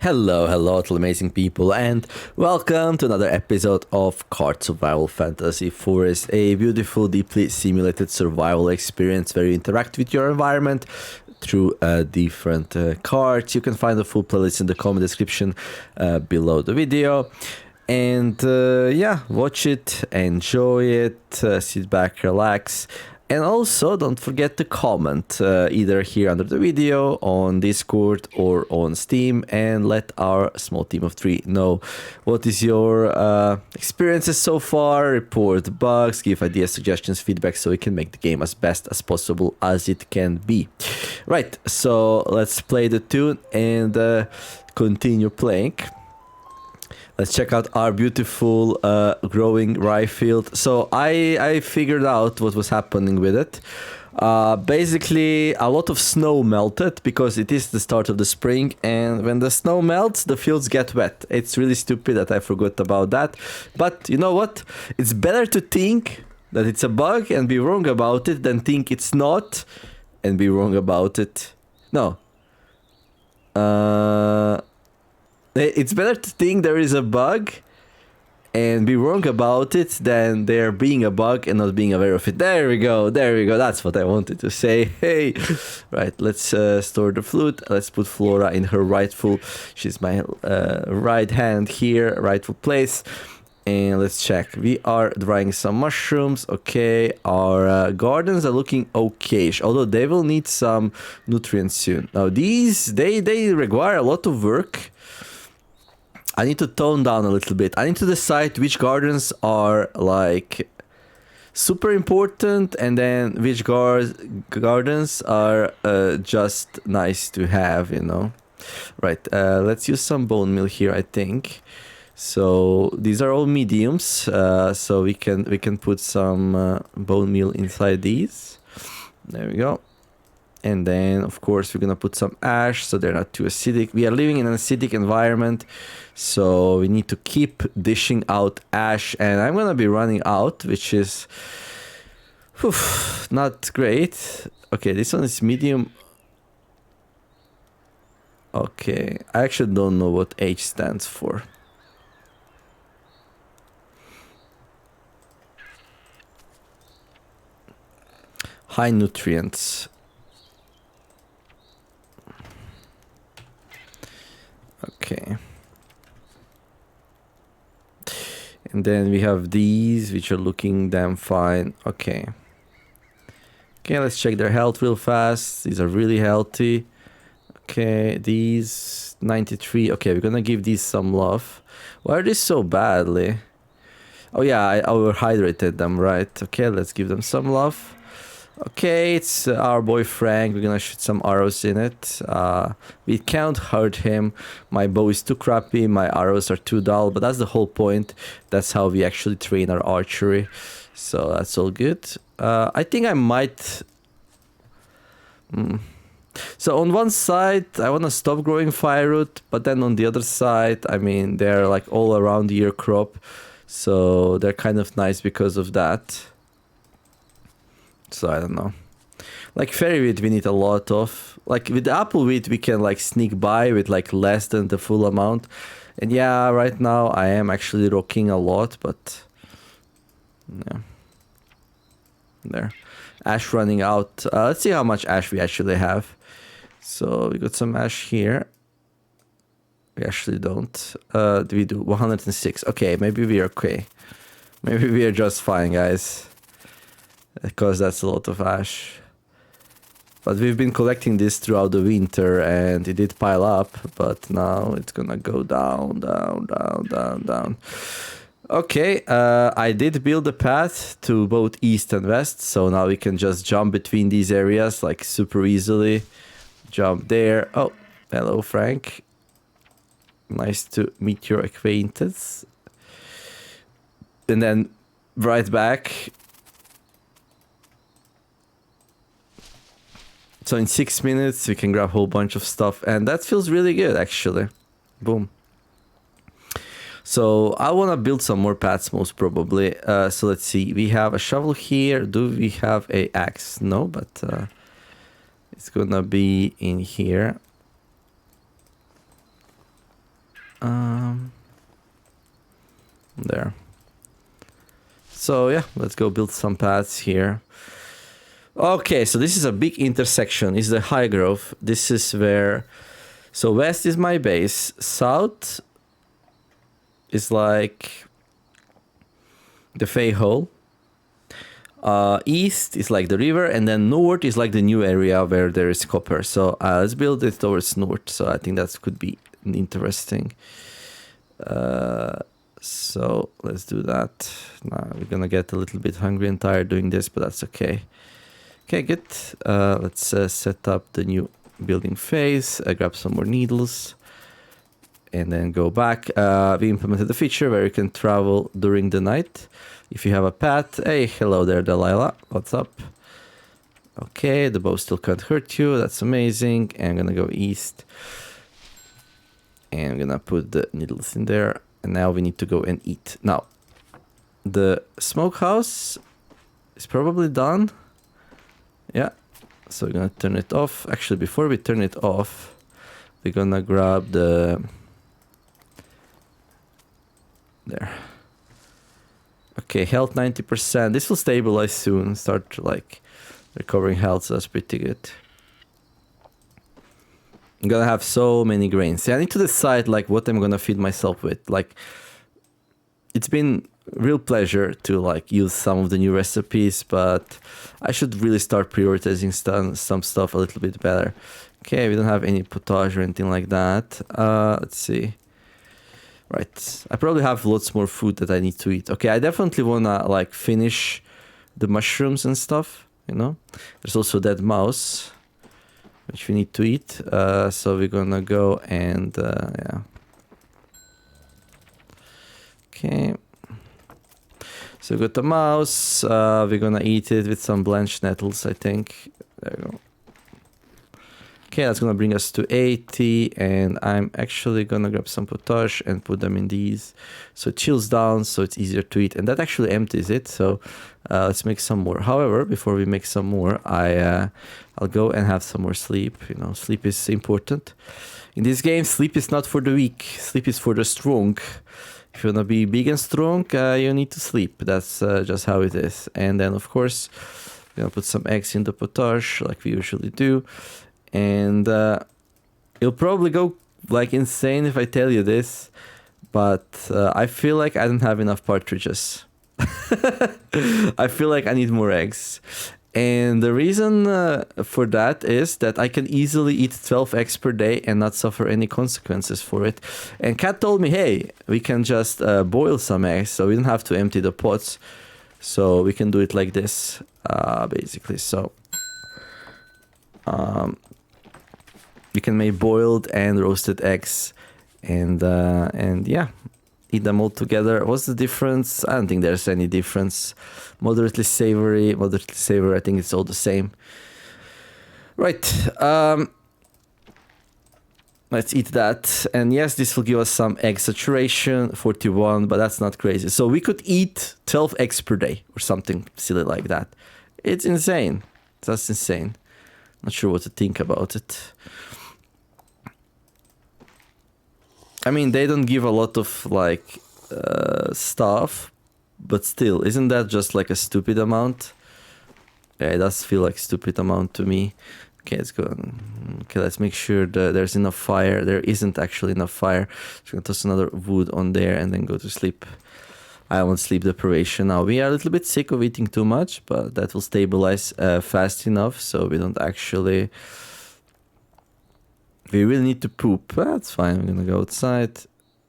Hello, little amazing people, and welcome to another episode of Card Survival Fantasy Forest, a beautiful, deeply simulated survival experience where you interact with your environment through different cards. You can find the full playlist in the comment description below the video. And yeah, watch it, enjoy it, sit back, relax. And also, don't forget to comment either here under the video, on Discord, or on Steam, and let our small team of 3 know what is your experiences so far, report bugs, give ideas, suggestions, feedback, so we can make the game as best as possible as it can be. Right, so let's play the tune and continue playing. Let's check out our beautiful growing rye field. So I figured out what was happening with it. Basically, a lot of snow melted because it is the start of the spring, and when the snow melts, the fields get wet. It's really stupid that I forgot about that. But you know what? It's better to think that it's a bug and be wrong about it than think it's not and be wrong about it. No. It's better to think there is a bug and be wrong about it than there being a bug and not being aware of it. There we go. That's what I wanted to say. Hey. Right, let's store the flute. Let's put Flora in her rightful... She's my right hand here, rightful place. And let's check. We are drying some mushrooms. Okay, our gardens are looking okayish, although they will need some nutrients soon. Now these, they require a lot of work. I need to tone down a little bit. I need to decide which gardens are like super important and then which gardens are just nice to have, you know. Right, let's use some bone meal here, I think. So these are all mediums, so we can put some bone meal inside these. There we go. And then, of course, we're gonna put some ash so they're not too acidic. We are living in an acidic environment, so we need to keep dishing out ash. And I'm gonna be running out, which is not great. Okay, this one is medium. Okay, I actually don't know what H stands for. High nutrients. Okay. And then we have these, which are looking damn fine. Okay. Okay, let's check their health real fast. These are really healthy. Okay, these 93. Okay, we're gonna give these some love. Why are these so badly? Oh yeah, I overhydrated them, right? Okay, let's give them some love. Okay, it's our boy Frank. We're gonna shoot some arrows in it. We can't hurt him. My bow is too crappy. My arrows are too dull. But that's the whole point. That's how we actually train our archery. So that's all good. I think I might... So on one side, I want to stop growing firewood. But then on the other side, I mean, they're like all around the year crop. So they're kind of nice because of that. So I don't know. Like fairy wheat we need a lot of. Like with the apple wheat we can like sneak by with like less than the full amount. And yeah, right now I am actually rocking a lot, but yeah. There. Ash running out. Let's see how much ash we actually have. So we got some ash here. We actually don't. We do 106. Okay, maybe we are okay. Maybe we are just fine, guys. Because that's a lot of ash. But we've been collecting this throughout the winter and it did pile up, but now it's gonna go down. Okay, I did build a path to both east and west, so now we can just jump between these areas like super easily. Jump there. Oh, hello Frank. Nice to meet your acquaintance. And then right back. So in 6 minutes, we can grab a whole bunch of stuff. And that feels really good, actually. Boom. So I want to build some more paths, most probably. So let's see. We have a shovel here. Do we have a axe? No, but it's going to be in here. there. So yeah, let's go build some paths here. Okay, so this is a big intersection. This is the high grove. This is where... So west is my base. South is like the Fey Hole. East is like the river, and then north is like the new area where there is copper. So let's build it towards north. So I think that could be interesting. So let's do that. Now we're gonna get a little bit hungry and tired doing this, but that's okay. Okay, good. Let's set up the new building phase. Grab some more needles. And then go back. We implemented a feature where you can travel during the night. If you have a pet. Hey, hello there, Delilah. What's up? Okay, the bow still can't hurt you. That's amazing. And I'm gonna go east. And I'm gonna put the needles in there. And now we need to go and eat. Now, the smokehouse is probably done. Yeah. So we're gonna turn it off. Actually, before we turn it off, we're gonna grab the... There. Okay, health 90%. This will stabilize soon. Start like recovering health, so that's pretty good. I'm gonna have so many grains. See, I need to decide like what I'm gonna feed myself with. Like, it's been real pleasure to like use some of the new recipes, but I should really start prioritizing some stuff a little bit better. Okay, we don't have any potage or anything like that. Let's see. Right, I probably have lots more food that I need to eat. Okay, I definitely wanna like finish the mushrooms and stuff, you know. There's also that mouse, which we need to eat. So we're gonna go and yeah. Okay. So we got the mouse. We're gonna eat it with some blanched nettles, I think. There we go. Okay, that's gonna bring us to 80, and I'm actually gonna grab some potage and put them in these, so it chills down, so it's easier to eat, and that actually empties it. So let's make some more. However, before we make some more, I'll go and have some more sleep. You know, sleep is important in this game. Sleep is not for the weak. Sleep is for the strong. If you wanna be big and strong, you need to sleep. That's just how it is. And then, of course, we're gonna put some eggs in the potage like we usually do. And you'll probably go like insane if I tell you this, but I feel like I don't have enough partridges. I feel like I need more eggs. And the reason for that is that I can easily eat 12 eggs per day and not suffer any consequences for it. And Kat told me, hey, we can just boil some eggs, so we don't have to empty the pots. So we can do it like this, basically. So you can make boiled and roasted eggs, and yeah, eat them all together. What's the difference? I don't think there's any difference. Moderately savory, I think it's all the same. Right, let's eat that. And yes, this will give us some egg saturation, 41, but that's not crazy. So we could eat 12 eggs per day or something silly like that. It's insane. That's insane. Not sure what to think about it. I mean, they don't give a lot of like stuff, but still, isn't that just like a stupid amount? Yeah, it does feel like a stupid amount to me. Okay, let's go. Okay, let's make sure that there's enough fire. There isn't actually enough fire. So I'm gonna toss another wood on there and then go to sleep. I want sleep deprivation now. We are a little bit sick of eating too much, but that will stabilize fast enough so we don't actually... We really need to poop. That's fine. We're gonna go outside,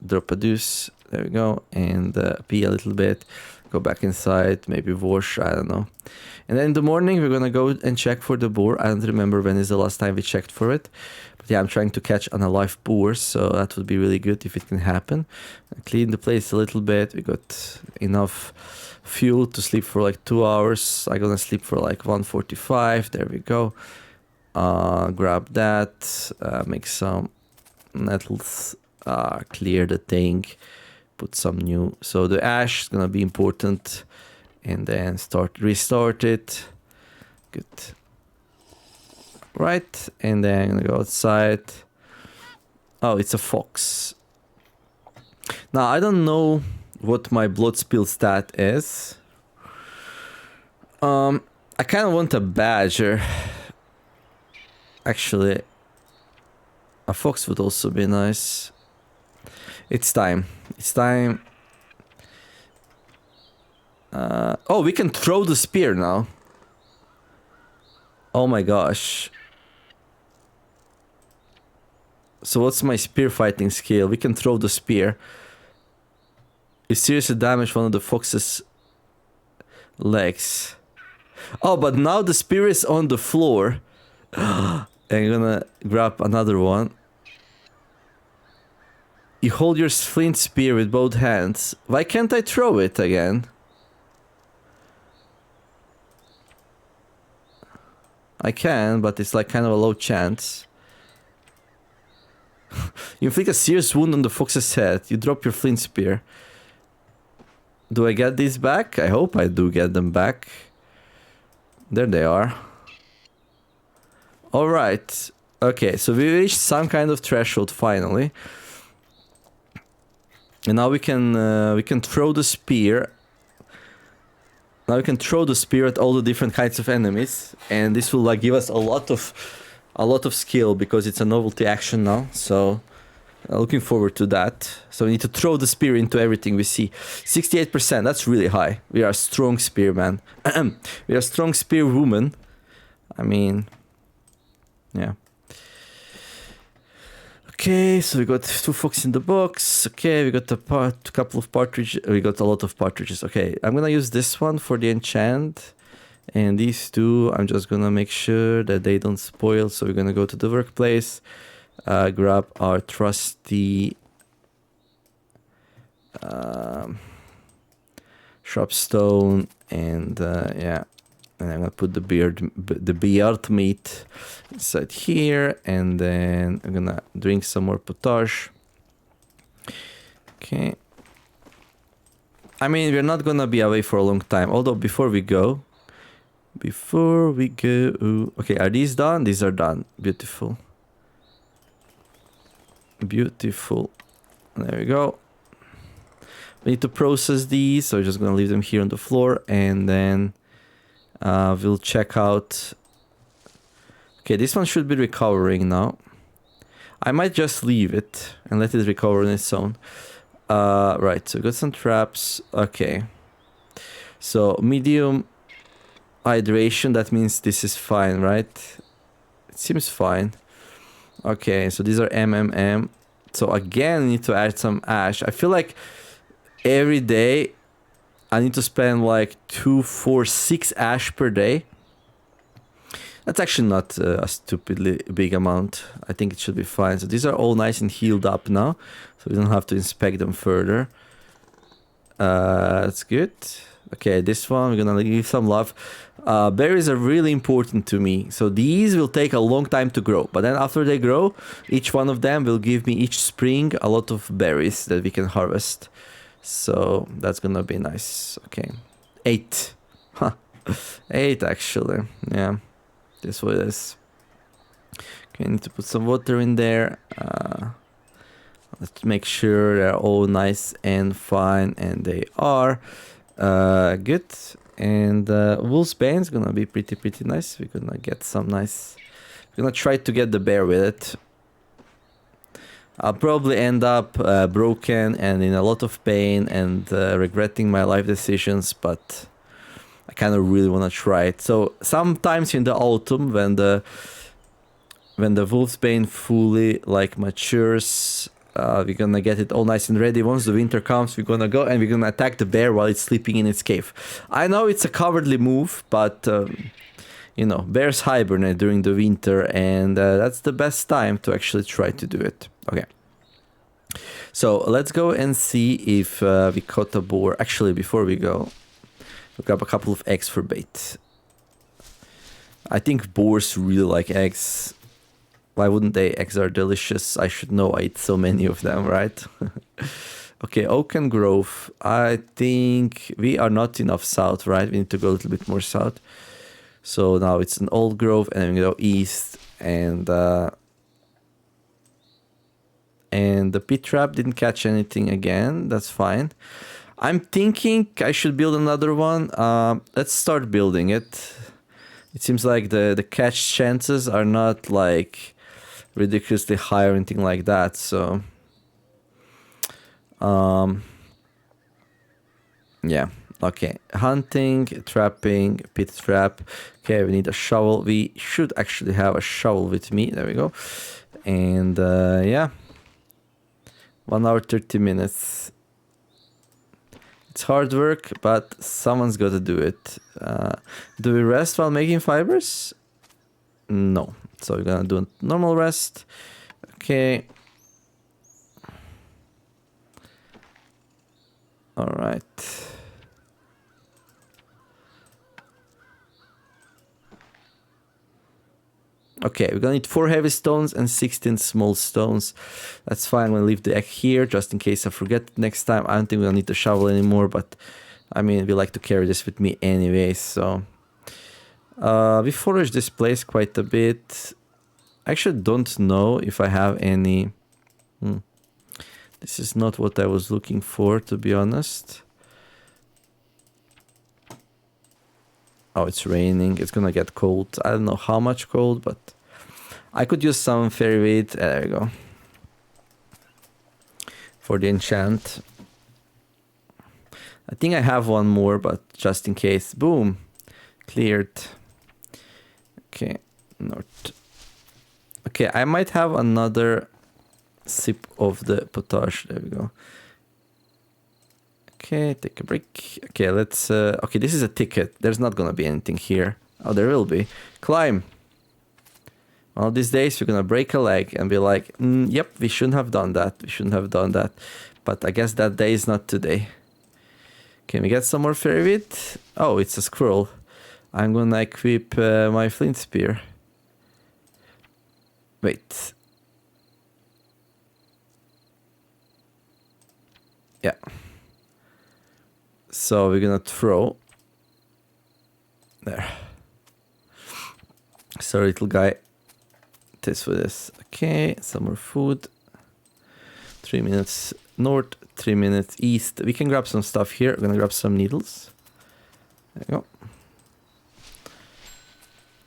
drop a deuce. There we go, and pee a little bit. Go back inside, maybe wash. I don't know. And then in the morning we're gonna go and check for the boar. I don't remember when is the last time we checked for it. But yeah, I'm trying to catch an alive boar, so that would be really good if it can happen. Clean the place a little bit. We got enough fuel to sleep for like 2 hours. I'm gonna sleep for like 1:45. There we go. Grab that, make some nettles, clear the thing, put some new. So the ash is gonna be important, and then restart it. Good. Right, and then I'm gonna go outside. Oh, it's a fox. Now I don't know what my blood spill stat is. I kind of want a badger. Actually, a fox would also be nice. It's time. It's time. Oh, we can throw the spear now. Oh my gosh. So what's my spear fighting skill? We can throw the spear. You seriously damage one of the fox's legs. Oh, but now the spear is on the floor. I'm gonna grab another one. You hold your flint spear with both hands. Why can't I throw it again? I can, but it's like kind of a low chance. You inflict a serious wound on the fox's head. You drop your flint spear. Do I get these back? I hope I do get them back. There they are. Alright. Okay, so we reached some kind of threshold finally. And now we can throw the spear. Now we can throw the spear at all the different kinds of enemies. And this will like give us a lot of skill because it's a novelty action now. So looking forward to that. So we need to throw the spear into everything we see. 68%, that's really high. We are a strong spearman. We are a strong spear woman. I mean, yeah. Okay, so we got 2 fox in the box. Okay, we got a couple of partridges. We got a lot of partridges. Okay, I'm gonna use this one for the enchant. And these 2, I'm just gonna make sure that they don't spoil. So we're gonna go to the workplace. Grab our trusty sharp stone, and yeah, and I'm gonna put the beard meat inside here, and then I'm gonna drink some more potage. Okay. I mean, we're not gonna be away for a long time. Although before we go, okay, are these done? These are done. Beautiful. Beautiful. There we go. We need to process these, so we're just gonna leave them here on the floor, and then we'll check out. Okay, this one should be recovering now. I might just leave it and let it recover on its own. Right, so we got some traps. Okay. So medium hydration, that means this is fine, right? It seems fine. Okay, so these are MMM. So again, I need to add some ash. I feel like every day I need to spend like 2, 4, 6 ash per day. That's actually not a stupidly big amount. I think it should be fine. So these are all nice and healed up now. So we don't have to inspect them further. That's good. Okay, this one, we're gonna give some love. Berries are really important to me. So these will take a long time to grow. But then after they grow, each one of them will give me each spring a lot of berries that we can harvest. So that's gonna be nice. Okay. 8. Huh. 8 actually. Yeah. This what it is. Okay, I need to put some water in there. Let's make sure they're all nice and fine, and they are. Good. And Wolf's Bane is gonna be pretty nice. We're gonna get some nice. We're gonna try to get the bear with it. I'll probably end up broken and in a lot of pain and regretting my life decisions, but I kind of really want to try it. So sometimes in the autumn, when the Wolf's Bane fully like matures, we're gonna get it all nice and ready. Once the winter comes, we're gonna go and we're gonna attack the bear while it's sleeping in its cave. I know it's a cowardly move, but you know, bears hibernate during the winter, and that's the best time to actually try to do it. Okay. So let's go and see if we caught a boar. Actually, before we go, we'll grab a couple of eggs for bait. I think boars really like eggs. Why wouldn't they? Eggs are delicious. I should know. I eat so many of them, right? Okay, Oaken Grove. I think we are not enough south, right? We need to go a little bit more south. So now it's an old grove, and then we go east, and the pit trap didn't catch anything again. That's fine. I'm thinking I should build another one. Let's start building it. It seems like the catch chances are not like ridiculously high or anything like that. So, yeah. Okay. Hunting, trapping, pit trap. Okay, we need a shovel. We should actually have a shovel with me. There we go. And yeah. 1 hour 30 minutes. It's hard work, but someone's got to do it. Do we rest while making fibers? No. So we're gonna do a normal rest. Okay. All right. Okay, we're gonna need 4 heavy stones and 16 small stones. That's fine. I'm gonna leave the egg here just in case I forget next time. I don't think we're gonna need the shovel anymore, but I mean, we like to carry this with me anyway, so. We forage this place quite a bit. I actually don't know if I have any. This is not what I was looking for, to be honest. Oh, it's raining. It's gonna get cold. I don't know how much cold, but I could use some fairy weed. There we go. For the enchant. I think I have one more, but just in case. Boom. Cleared. Okay. North. Okay, I might have another sip of the potage. There we go. Okay, take a break. Okay, let's... okay, this is a ticket. There's not gonna be anything here. Oh, there will be. Climb. One of these days, we're gonna break a leg and be like, yep, we shouldn't have done that. We shouldn't have done that. But I guess that day is not today. Can we get some more fairy wheat? Oh, it's a squirrel. I'm gonna equip my flint spear. Wait. Yeah. So we're gonna throw. There. So little guy. Taste for this. Okay, some more food. 3 minutes north, 3 minutes east. We can grab some stuff here. We're gonna grab some needles. There you go.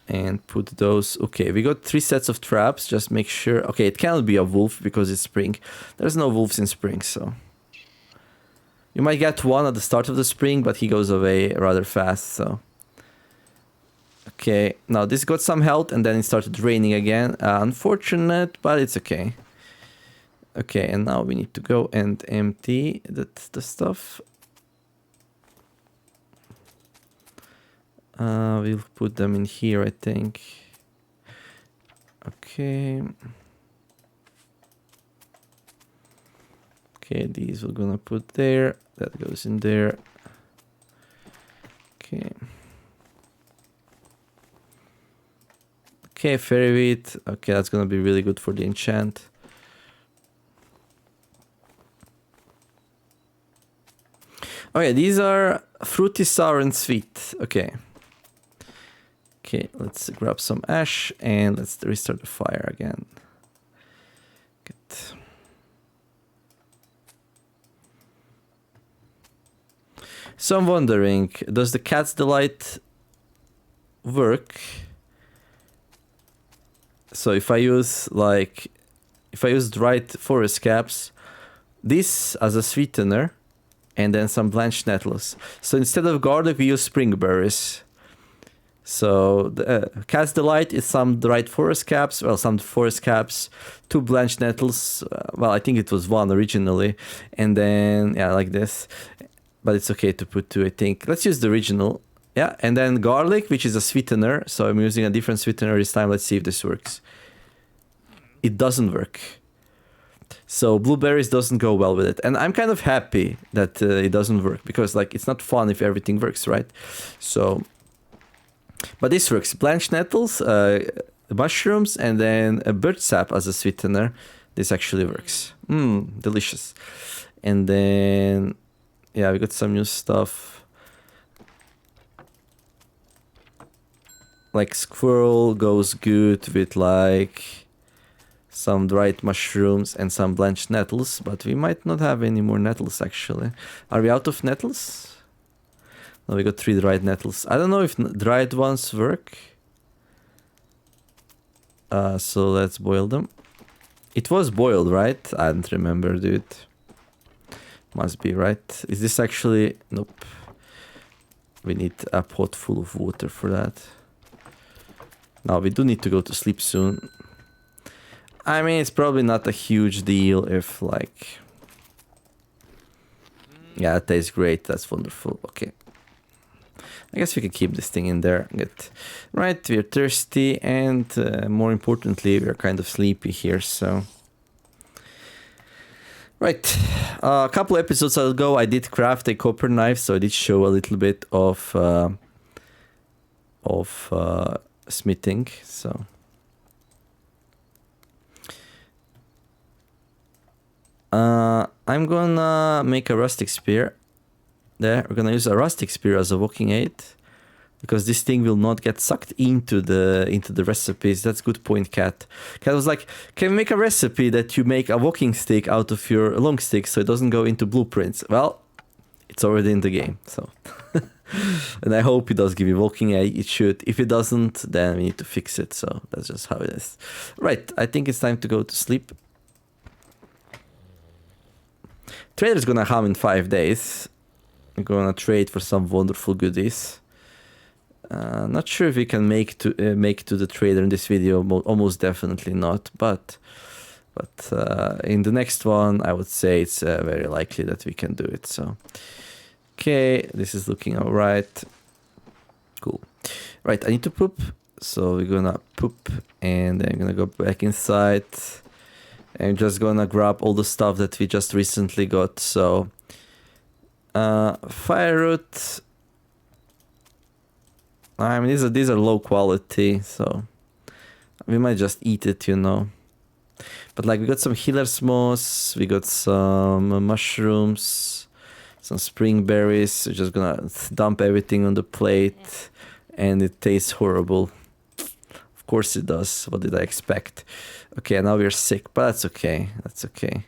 And put those. Okay, we got 3 sets of traps. Just make sure. Okay, it cannot be a wolf because it's spring. There's no wolves in spring, so. You might get one at the start of the spring, but he goes away rather fast, so. Okay, now this got some health and then it started raining again. Unfortunate, but it's okay. Okay, and now we need to go and empty the stuff. We'll put them in here, I think. Okay. Okay, these we're gonna put there. That goes in there. Okay. Okay, fairy wheat. Okay, that's gonna be really good for the enchant. Okay, these are fruity, sour, and sweet. Okay. Okay, let's grab some ash and let's restart the fire again. Good. So I'm wondering, does the cat's delight work? So if I use dried forest caps, this as a sweetener, and then some blanched nettles. So instead of garlic, we use spring berries. So the cat's delight is some dried forest caps, well, some forest caps, 2 blanched nettles. Well, I think it was 1 originally, and then yeah, like this. But it's okay to put 2, I think. Let's use the original. Yeah, and then garlic, which is a sweetener. So I'm using a different sweetener this time. Let's see if this works. It doesn't work. So blueberries doesn't go well with it. And I'm kind of happy that it doesn't work. Because like it's not fun if everything works, right? So, but this works. Blanched nettles, mushrooms, and then a birch sap as a sweetener. This actually works. Delicious. And then... yeah, we got some new stuff. Like squirrel goes good with like some dried mushrooms, and some blanched nettles, but we might not have any more nettles actually. Are we out of nettles? No, we got 3 dried nettles. I don't know if dried ones work. So let's boil them. It was boiled, right? I don't remember, dude. Must be, right? Is this actually... Nope. We need a pot full of water for that. Now, we do need to go to sleep soon. I mean, it's probably not a huge deal if, like... Yeah, it tastes great. That's wonderful. Okay. I guess we can keep this thing in there. Good. Right, we're thirsty, and more importantly, we're kind of sleepy here, so... Right, a couple episodes ago I did craft a copper knife, so I did show a little bit of smithing, so... I'm gonna make a rustic spear. There, we're gonna use a rustic spear as a walking aid, because this thing will not get sucked into the recipes. That's good point, Cat. Cat was like, can we make a recipe that you make a walking stick out of your long stick so it doesn't go into blueprints? Well, it's already in the game, so. And I hope it does give you walking aid. It should. If it doesn't, then we need to fix it, so that's just how it is. Right, I think it's time to go to sleep. Trader's gonna come in 5 days. I'm gonna trade for some wonderful goodies. Not sure if we can make to the trader in this video. Almost definitely not. But in the next one, I would say it's very likely that we can do it. So, okay, this is looking all right. Cool. Right, I need to poop. So we're gonna poop, and then I'm gonna go back inside. I'm just gonna grab all the stuff that we just recently got. So. Fireroot. I mean, these are low quality, so we might just eat it, you know. But like, we got some healer's moss, we got some mushrooms, some spring berries. We're just gonna dump everything on the plate, and it tastes horrible. Of course it does. What did I expect? Okay, now we're sick, but that's okay. That's okay.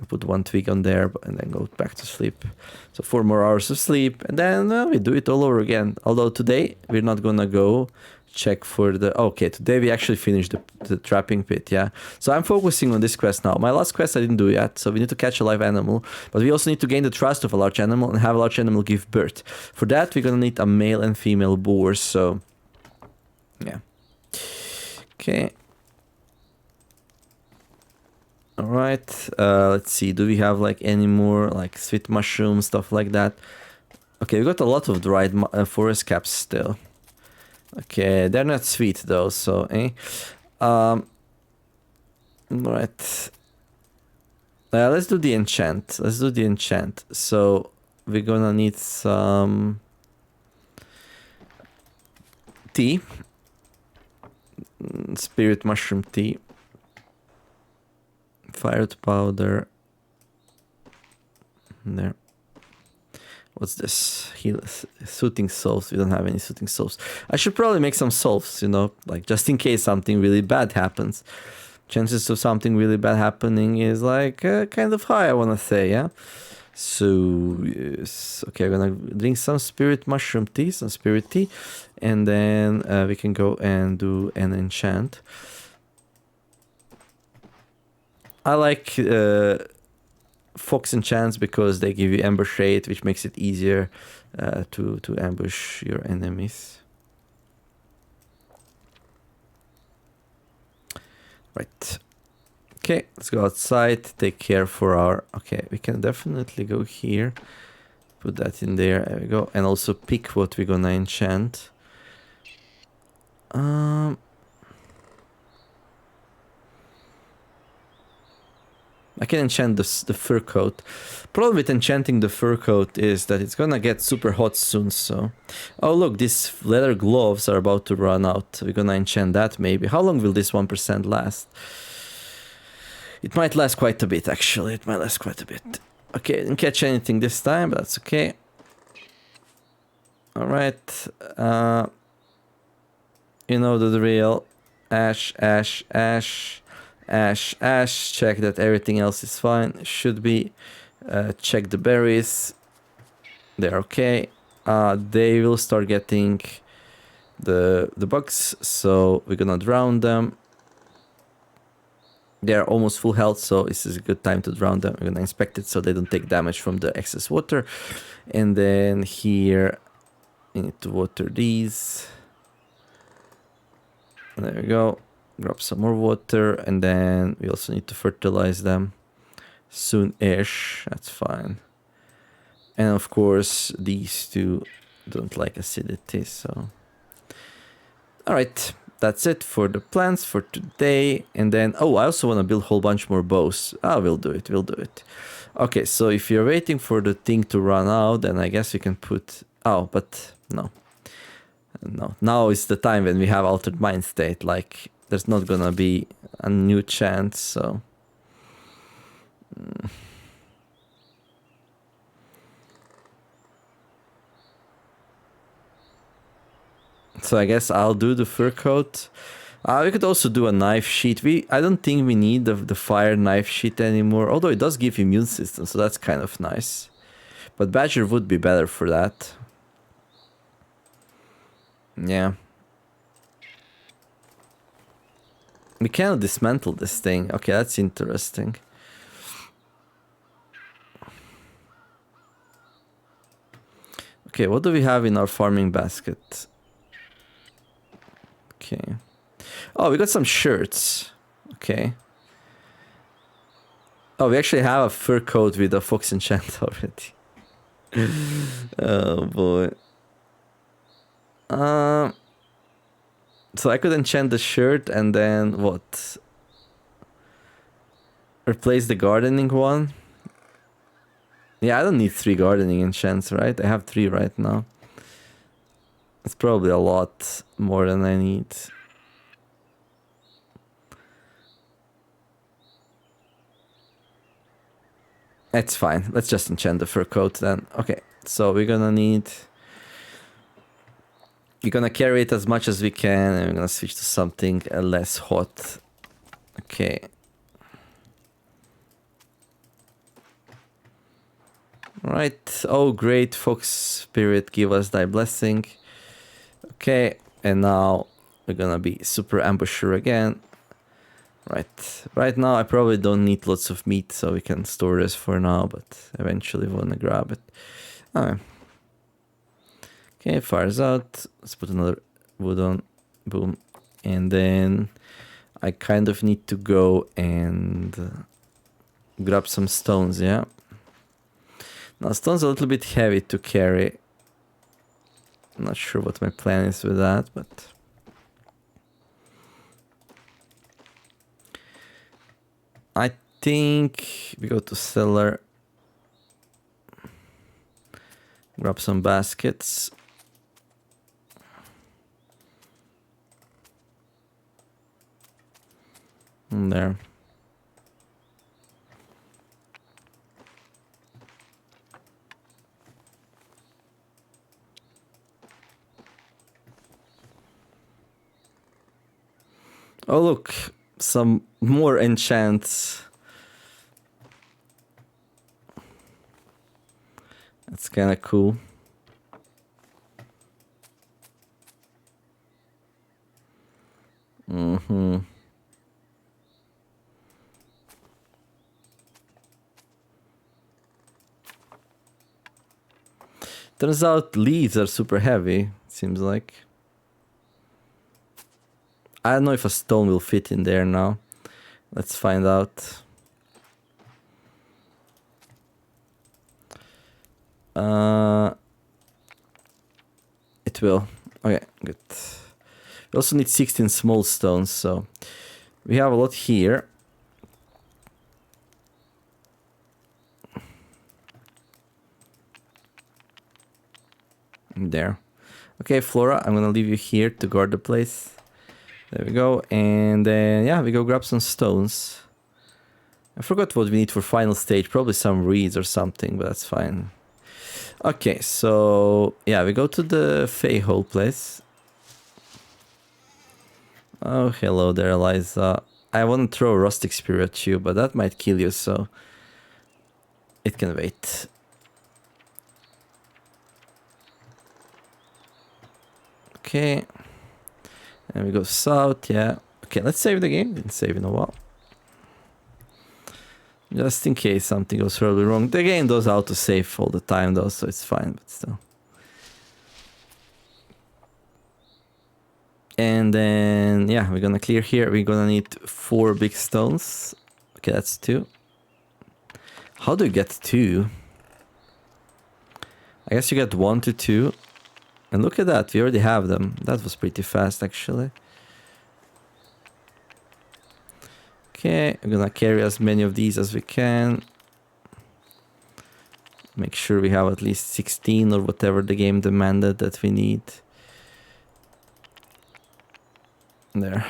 I put 1 twig on there and then go back to sleep. So 4 more hours of sleep, and then we do it all over again. Although today we're not gonna go check for the... Okay, today we actually finished the trapping pit, yeah. So I'm focusing on this quest now. My last quest I didn't do yet, so we need to catch a live animal. But we also need to gain the trust of a large animal and have a large animal give birth. For that we're gonna need a male and female boars, so... Yeah. Okay. Alright, let's see, do we have like any more like sweet mushrooms, stuff like that? Okay, we got a lot of dried forest caps still. Okay, they're not sweet though, so right. Let's do the enchant. Let's do the enchant. So we're gonna need some tea. Spirit mushroom tea. Firewood powder. There. What's this? Soothing salves. We don't have any soothing salves. I should probably make some salves, you know, like just in case something really bad happens. Chances of something really bad happening is like kind of high, I want to say, yeah? So, yes. Okay, I'm gonna drink some spirit mushroom tea, some spirit tea, and then we can go and do an enchant. I like fox enchants because they give you amber shade, which makes it easier to ambush your enemies. Right. Okay, let's go outside, take care for our... Okay, we can definitely go here. Put that in there, there we go. And also pick what we're gonna enchant. I can enchant the fur coat. Problem with enchanting the fur coat is that it's gonna get super hot soon, so... Oh look, these leather gloves are about to run out. We're gonna enchant that maybe. How long will this 1% last? It might last quite a bit, actually. It might last quite a bit. Okay, didn't catch anything this time, but that's okay. Alright. You know the drill. Ash, ash, ash. Ash, check that everything else is fine. Should be. Check the berries. They're okay. They will start getting the bugs, so we're gonna drown them. They're almost full health, so this is a good time to drown them. We're gonna inspect it so they don't take damage from the excess water. And then here, we need to water these. There we go. Grab some more water, and then we also need to fertilize them soon-ish. That's fine. And of course, these two don't like acidity, so... Alright, that's it for the plants for today. And then, oh, I also want to build a whole bunch more bows. We'll do it. Okay, so if you're waiting for the thing to run out, then I guess we can put... Oh, but no. No, now is the time when we have altered mind state. Like, there's not gonna be a new chance, so... So I guess I'll do the fur coat. We could also do a knife sheet. I don't think we need the fire knife sheet anymore, although it does give immune system, so that's kind of nice. But badger would be better for that. Yeah. We cannot dismantle this thing. Okay, that's interesting. Okay, what do we have in our farming basket? Okay. Oh, we got some shirts. Okay. Oh, we actually have a fur coat with a fox enchant already. Oh boy. So I could enchant the shirt and then what? Replace the gardening one? Yeah, I don't need 3 gardening enchants, right? I have 3 right now. It's probably a lot more than I need. It's fine. Let's just enchant the fur coat then. Okay, so we're gonna need... We're gonna carry it as much as we can, and we're gonna switch to something less hot. Okay. Right. Oh, great. Fox Spirit, give us thy blessing. Okay, and now we're gonna be super ambusher again. Right now I probably don't need lots of meat, so we can store this for now, but eventually we'll wanna grab it. Alright. Okay, fires out. Let's put another wood on. Boom. And then I kind of need to go and grab some stones, yeah? Now, stones are a little bit heavy to carry. I'm not sure what my plan is with that, but... I think we go to cellar. Grab some baskets. And there. Oh look, some more enchants. That's kind of cool. Turns out leaves are super heavy, seems like. I don't know if a stone will fit in there now. Let's find out. It will. Okay, good. We also need 16 small stones, so we have a lot here. There. Okay, Flora, I'm gonna leave you here to guard the place. There we go, and then, yeah, we go grab some stones. I forgot what we need for final stage, probably some reeds or something, but that's fine. Okay, so, yeah, we go to the Fey-hole place. Oh, hello there, Eliza. I want to throw a rustic spear at you, but that might kill you, so it can wait. Okay. And we go south, yeah. Okay, let's save the game. Didn't save in a while. Just in case something goes horribly wrong. The game does auto-save all the time though, so it's fine, but still. And then, yeah, we're gonna clear here. We're gonna need 4 big stones. Okay, that's 2. How do you get 2? I guess you get 1 to 2. And look at that, we already have them. That was pretty fast, actually. Okay, we're gonna carry as many of these as we can. Make sure we have at least 16 or whatever the game demanded that we need. There.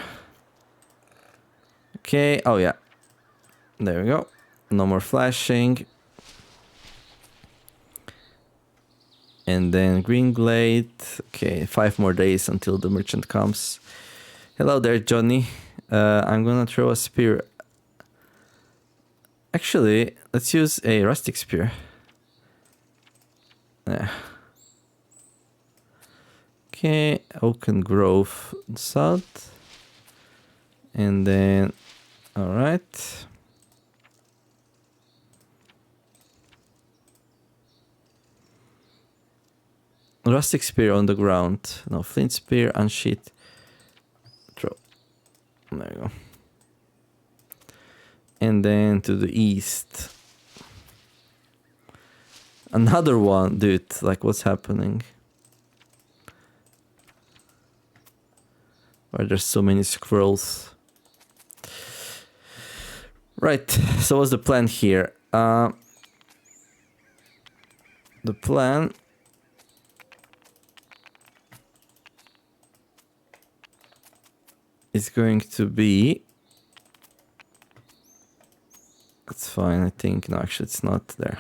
Okay, oh yeah. There we go. No more flashing. And then green glade. Okay, 5 more days until the merchant comes. Hello there, Johnny. I'm gonna throw a spear. Actually, let's use a rustic spear. Yeah. Okay, Oaken Grove south. And then, alright. Rustic spear on the ground. No, flint spear, unsheath. Throw. There you go. And then to the east. Another one, dude. Like, what's happening? Why there's so many squirrels? Right, so what's the plan here? The plan is going to be... That's fine, I think. No, actually, it's not there.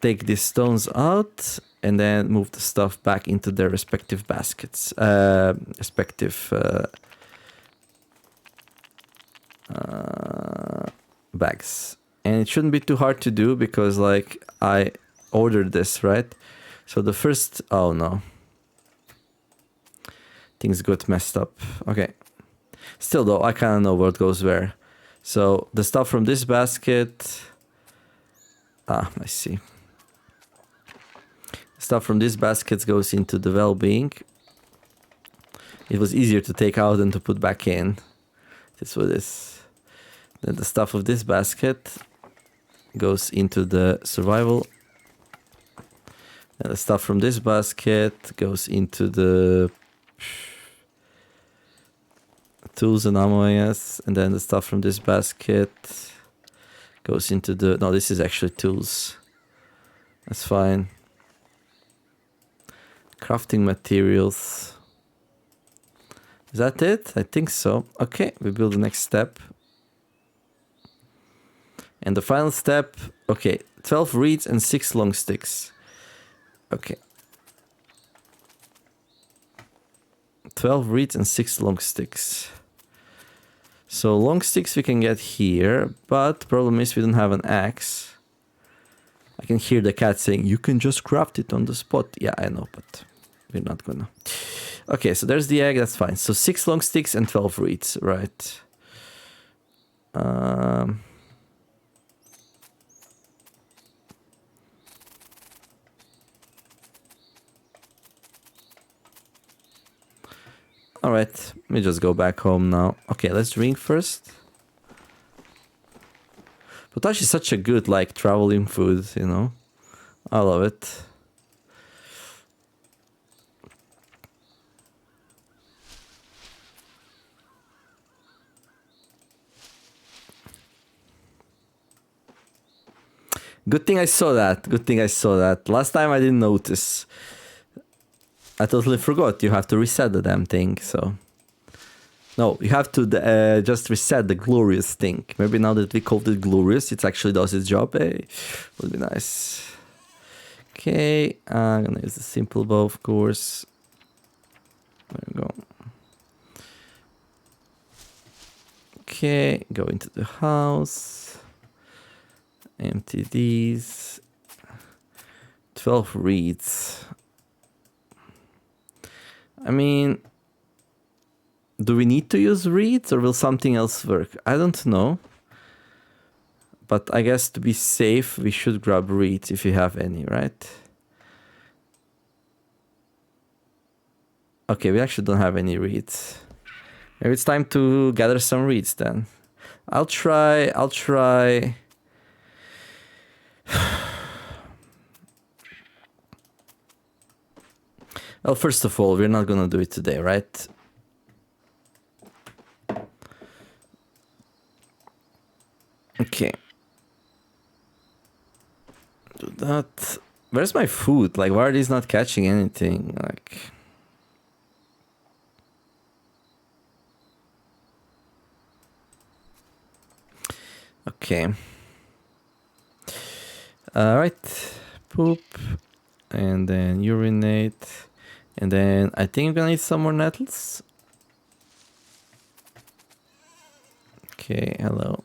Take these stones out and then move the stuff back into their respective baskets. Bags. And it shouldn't be too hard to do because, like, I ordered this, right? So the first... Oh, no. Things got messed up. Okay. Still, though, I kind of know what goes where. So the stuff from this basket... Ah, I see. Stuff from this basket goes into the well-being. It was easier to take out than to put back in. This was this. Then the stuff of this basket goes into the survival. And the stuff from this basket goes into the tools and ammo, yes. And then the stuff from this basket goes into the... No, this is actually tools. That's fine. Crafting materials. Is that it? I think so. Okay, we build the next step. And the final step, okay, 12 reeds and 6 long sticks. Okay. 12 reeds and 6 long sticks. So long sticks we can get here, but the problem is we don't have an axe. I can hear the cat saying, you can just craft it on the spot. Yeah, I know, but we're not gonna. Okay, so there's the egg, that's fine. So 6 long sticks and 12 reeds, right. Alright, let me just go back home now. Okay, let's drink first. Potash is such a good, like, traveling food, you know. I love it. Good thing I saw that. Good thing I saw that. Last time I didn't notice. I totally forgot you have to reset the damn thing, so... No, you have to just reset the glorious thing. Maybe now that we called it glorious, it actually does its job. Hey, would be nice. Okay, I'm gonna use the simple bow, of course. There we go. Okay, go into the house. Empty these. 12 reeds. I mean, do we need to use reeds or will something else work? I don't know. But I guess to be safe, we should grab reeds if you have any, right? Okay, we actually don't have any reeds. Maybe it's time to gather some reeds then. I'll try. Well, first of all, we're not gonna do it today, right? Okay. Do that. Where's my food? Like, why are these not catching anything? Like... Okay. Alright. Poop. And then urinate. And then I think I'm gonna need some more nettles. Okay, hello.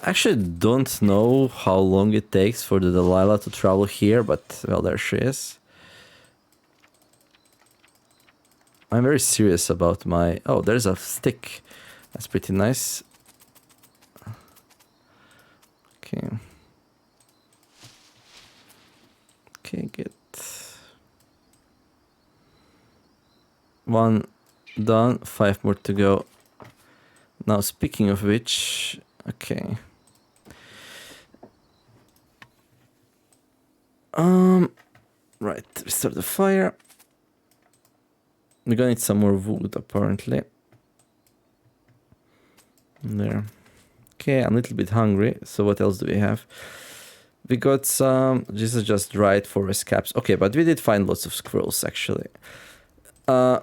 I actually don't know how long it takes for the Delilah to travel here, but well, there she is. I'm very serious about my... Oh, there's a stick. That's pretty nice. Okay. Okay, get... One done, 5 more to go. Now, speaking of which... Okay. Right, restart the fire. We're gonna need some more wood, apparently. There. Okay, I'm a little bit hungry, so what else do we have? We got some... This is just dried forest caps. Okay, but we did find lots of squirrels, actually. Okay.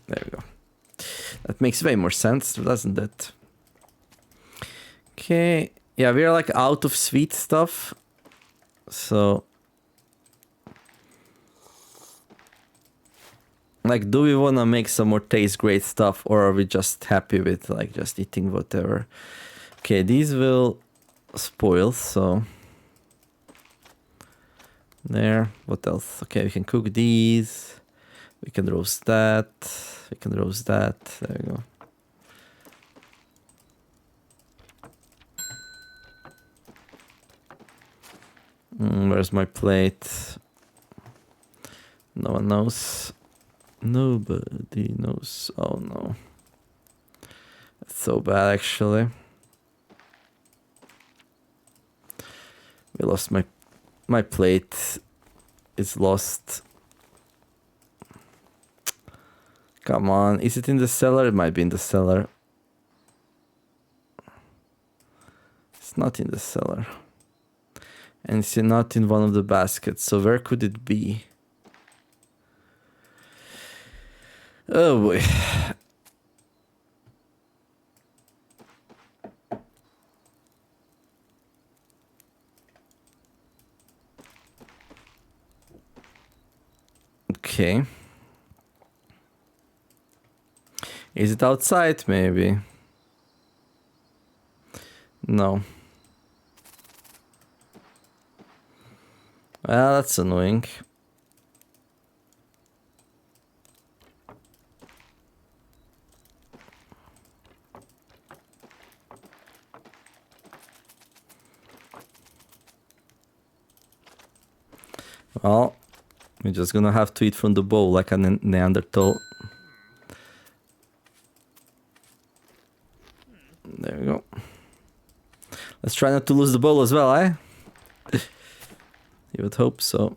There we go. That makes way more sense, doesn't it? Okay. Yeah, we're like out of sweet stuff. So... Like, do we want to make some more taste great stuff, or are we just happy with like just eating whatever? Okay, these will spoil, so... There, what else? Okay, we can cook these. We can roast that. We can roast that. There we go. Where's my plate? No one knows. Nobody knows. Oh no. That's so bad, actually. We lost my plate. It's lost. Come on. Is it in the cellar? It might be in the cellar. It's not in the cellar. And it's not in one of the baskets. So where could it be? Oh boy. Okay. Is it outside, maybe? No. Well, that's annoying. Well, we're just gonna have to eat from the bowl like a Neanderthal. There we go. Let's try not to lose the bowl as well, eh? You would hope so.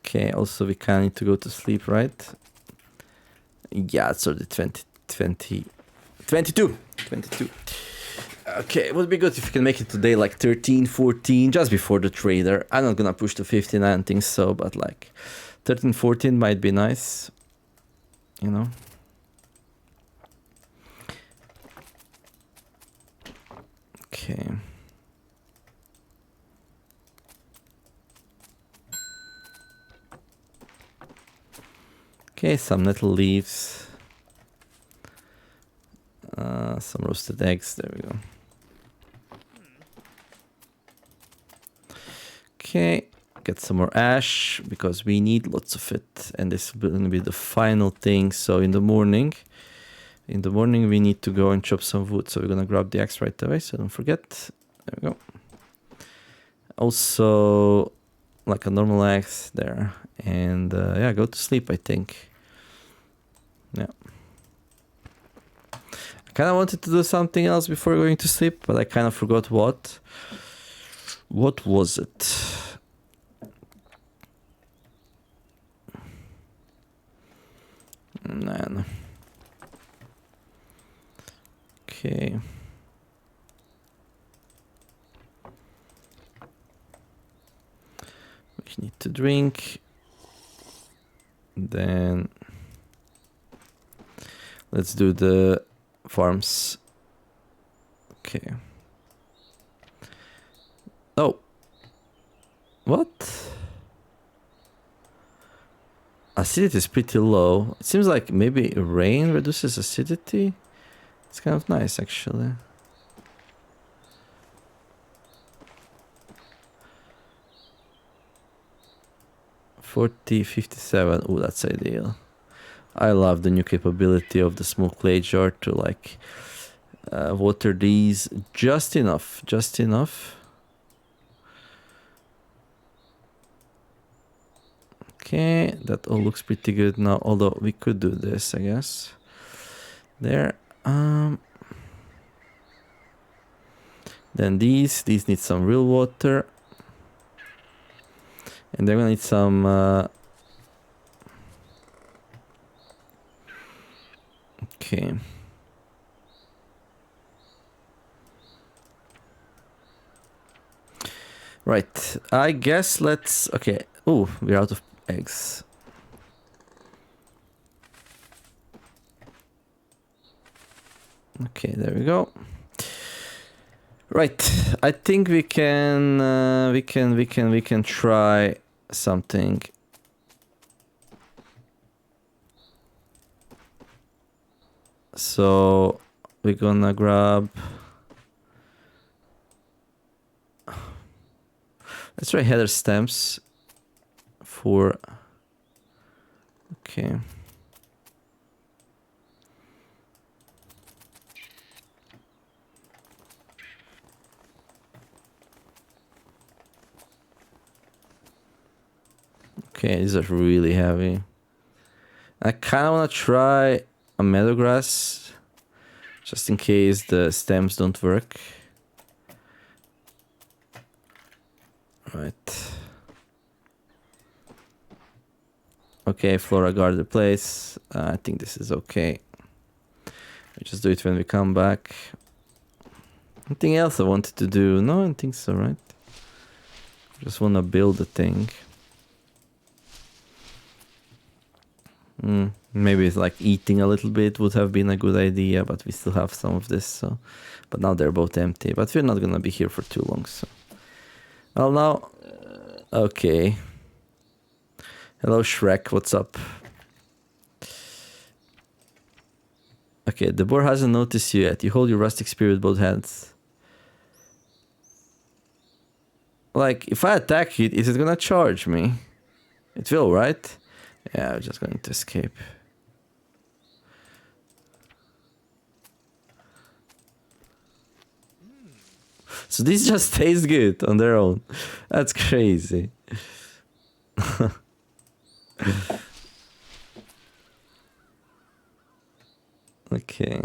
Okay, also we kind of need to go to sleep, right? Yeah, it's already 22. Okay, it would be good if you can make it today like 13, 14, just before the trader. I'm not gonna push to 15, I don't think so, but like 13, 14 might be nice, you know? Okay, some nettle leaves. Some roasted eggs. There we go. Okay, get some more ash because we need lots of it, and this is going to be the final thing. So in the morning we need to go and chop some wood. So we're gonna grab the axe right away. So don't forget. There we go. Also, like a normal axe there, and yeah, go to sleep. I think. Yeah. I kind of wanted to do something else before going to sleep, but I kind of forgot what. What was it? Man. Okay. We need to drink. Then let's do the farms. Okay. Oh. What? Acidity is pretty low. It seems like maybe rain reduces acidity. It's kind of nice, actually. $40.57. Oh, that's ideal. I love the new capability of the small clay jar to like water these just enough. Just enough. Okay, that all looks pretty good now. Although we could do this, I guess. There. Then these need some real water. And they're gonna need some okay. Right. I guess let's okay. Oh, we're out of eggs. Okay, there we go. Right. I think we can try something. So we're gonna grab. Let's try heather stems for. Okay. Okay, these are really heavy. I kind of want to try a meadowgrass, just in case the stems don't work. Right. Okay, Flora guard the place. I think this is okay. We just do it when we come back. Anything else I wanted to do? No, I don't think so, right? Just want to build the thing. Maybe it's like eating a little bit would have been a good idea, but we still have some of this. So, but now they're both empty. But we're not gonna be here for too long. So, well now, okay. Hello Shrek, what's up? Okay, the boar hasn't noticed you yet. You hold your rustic spear with both hands. Like, if I attack it, is it gonna charge me? It will, right? Yeah, I'm just going to escape. So these just taste good on their own. That's crazy. Okay.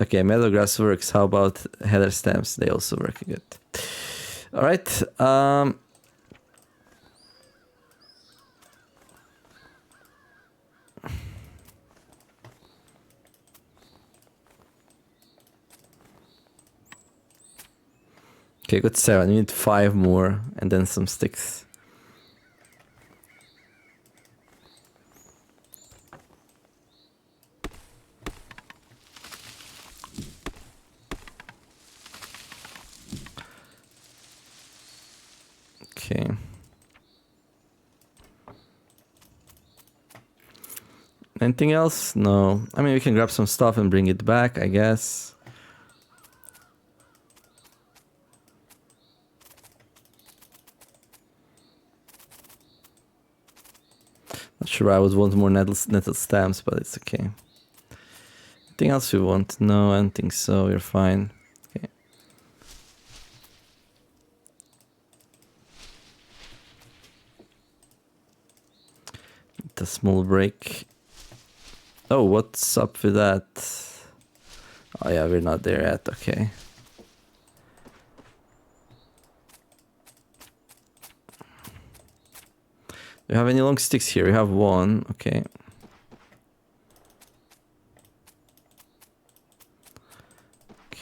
Okay, meadowgrass works. How about heather stems? They also work good. All right. Okay, got 7. We need 5 more, and then some sticks. Okay. Anything else? No. I mean, we can grab some stuff and bring it back, I guess. Not sure I would want more netted stamps, but it's okay. Anything else you want? No, I don't think so. You're fine. Okay. A small break. Oh, what's up with that? Oh yeah, we're not there yet. Okay. Do you have any long sticks here? We have one. Okay.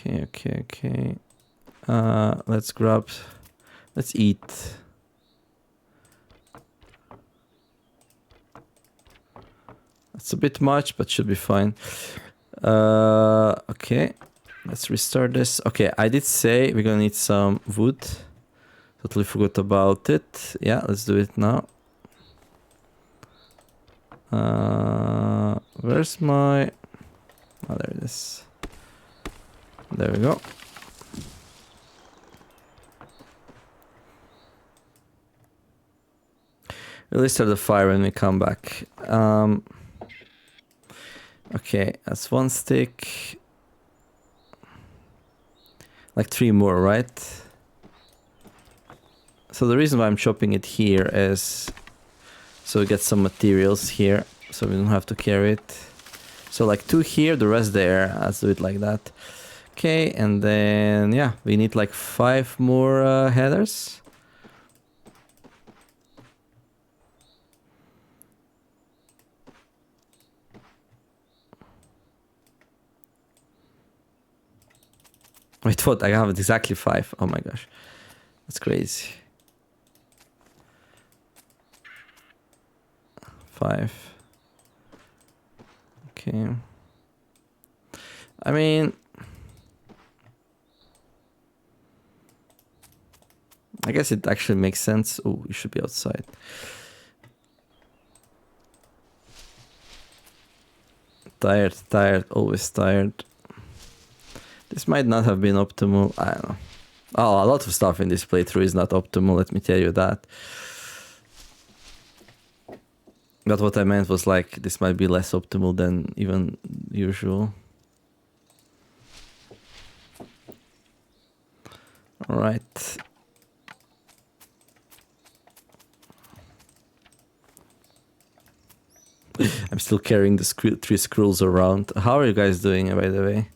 Okay. Let's grab. Let's eat. It's a bit much, but should be fine. Okay. Let's restart this. Okay, I did say we're gonna need some wood. Totally forgot about it. Yeah, let's do it now. Where's my... Oh, there it is. There we go. We'll restart the fire when we come back. Okay, that's one stick. Like 3 more, right? So the reason why I'm chopping it here is so we get some materials here, so we don't have to carry it. So like 2 here, the rest there. Let's do it like that. Okay, and then yeah, we need like 5 more headers. Wait, what? I have exactly 5. Oh my gosh, that's crazy. 5. Okay. I mean, I guess it actually makes sense. Oh, you should be outside. Tired, always tired. This might not have been optimal. I don't know. Oh, a lot of stuff in this playthrough is not optimal, let me tell you that. But what I meant was like, this might be less optimal than even usual. Alright. I'm still carrying the 3 scrolls around. How are you guys doing, by the way?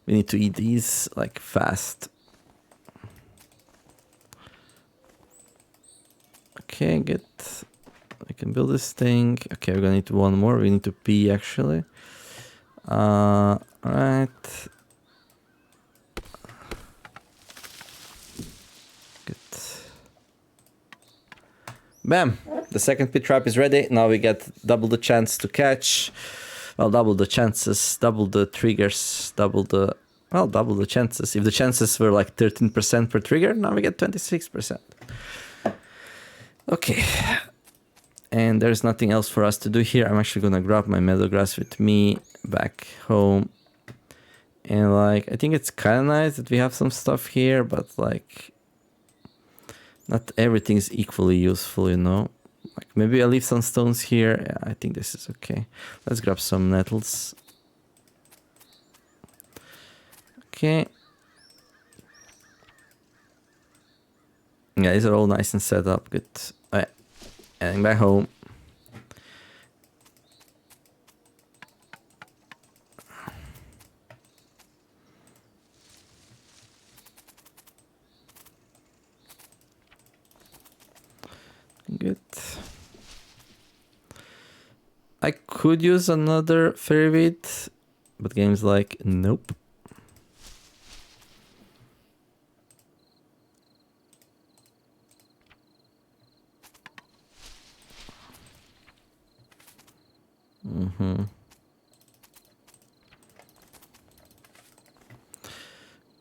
We need to eat these, like, fast. Okay, good. I can build this thing. Okay, we're gonna need 1 more. We need to pee, actually. Alright. Good. Bam! The second pit trap is ready. Now we get double the chance to catch. Well, double the chances, double the triggers, double the chances. If the chances were like 13% per trigger, now we get 26%. Okay. And there's nothing else for us to do here. I'm actually gonna grab my meadow grass with me back home. And like, I think it's kind of nice that we have some stuff here, but like, not everything is equally useful, you know? Like, maybe I'll leave some stones here. Yeah, I think this is okay. Let's grab some nettles. Okay. Yeah, these are all nice and set up. Good. Alright. Heading back home. Good. I could use another fairy weed, but game's like, nope.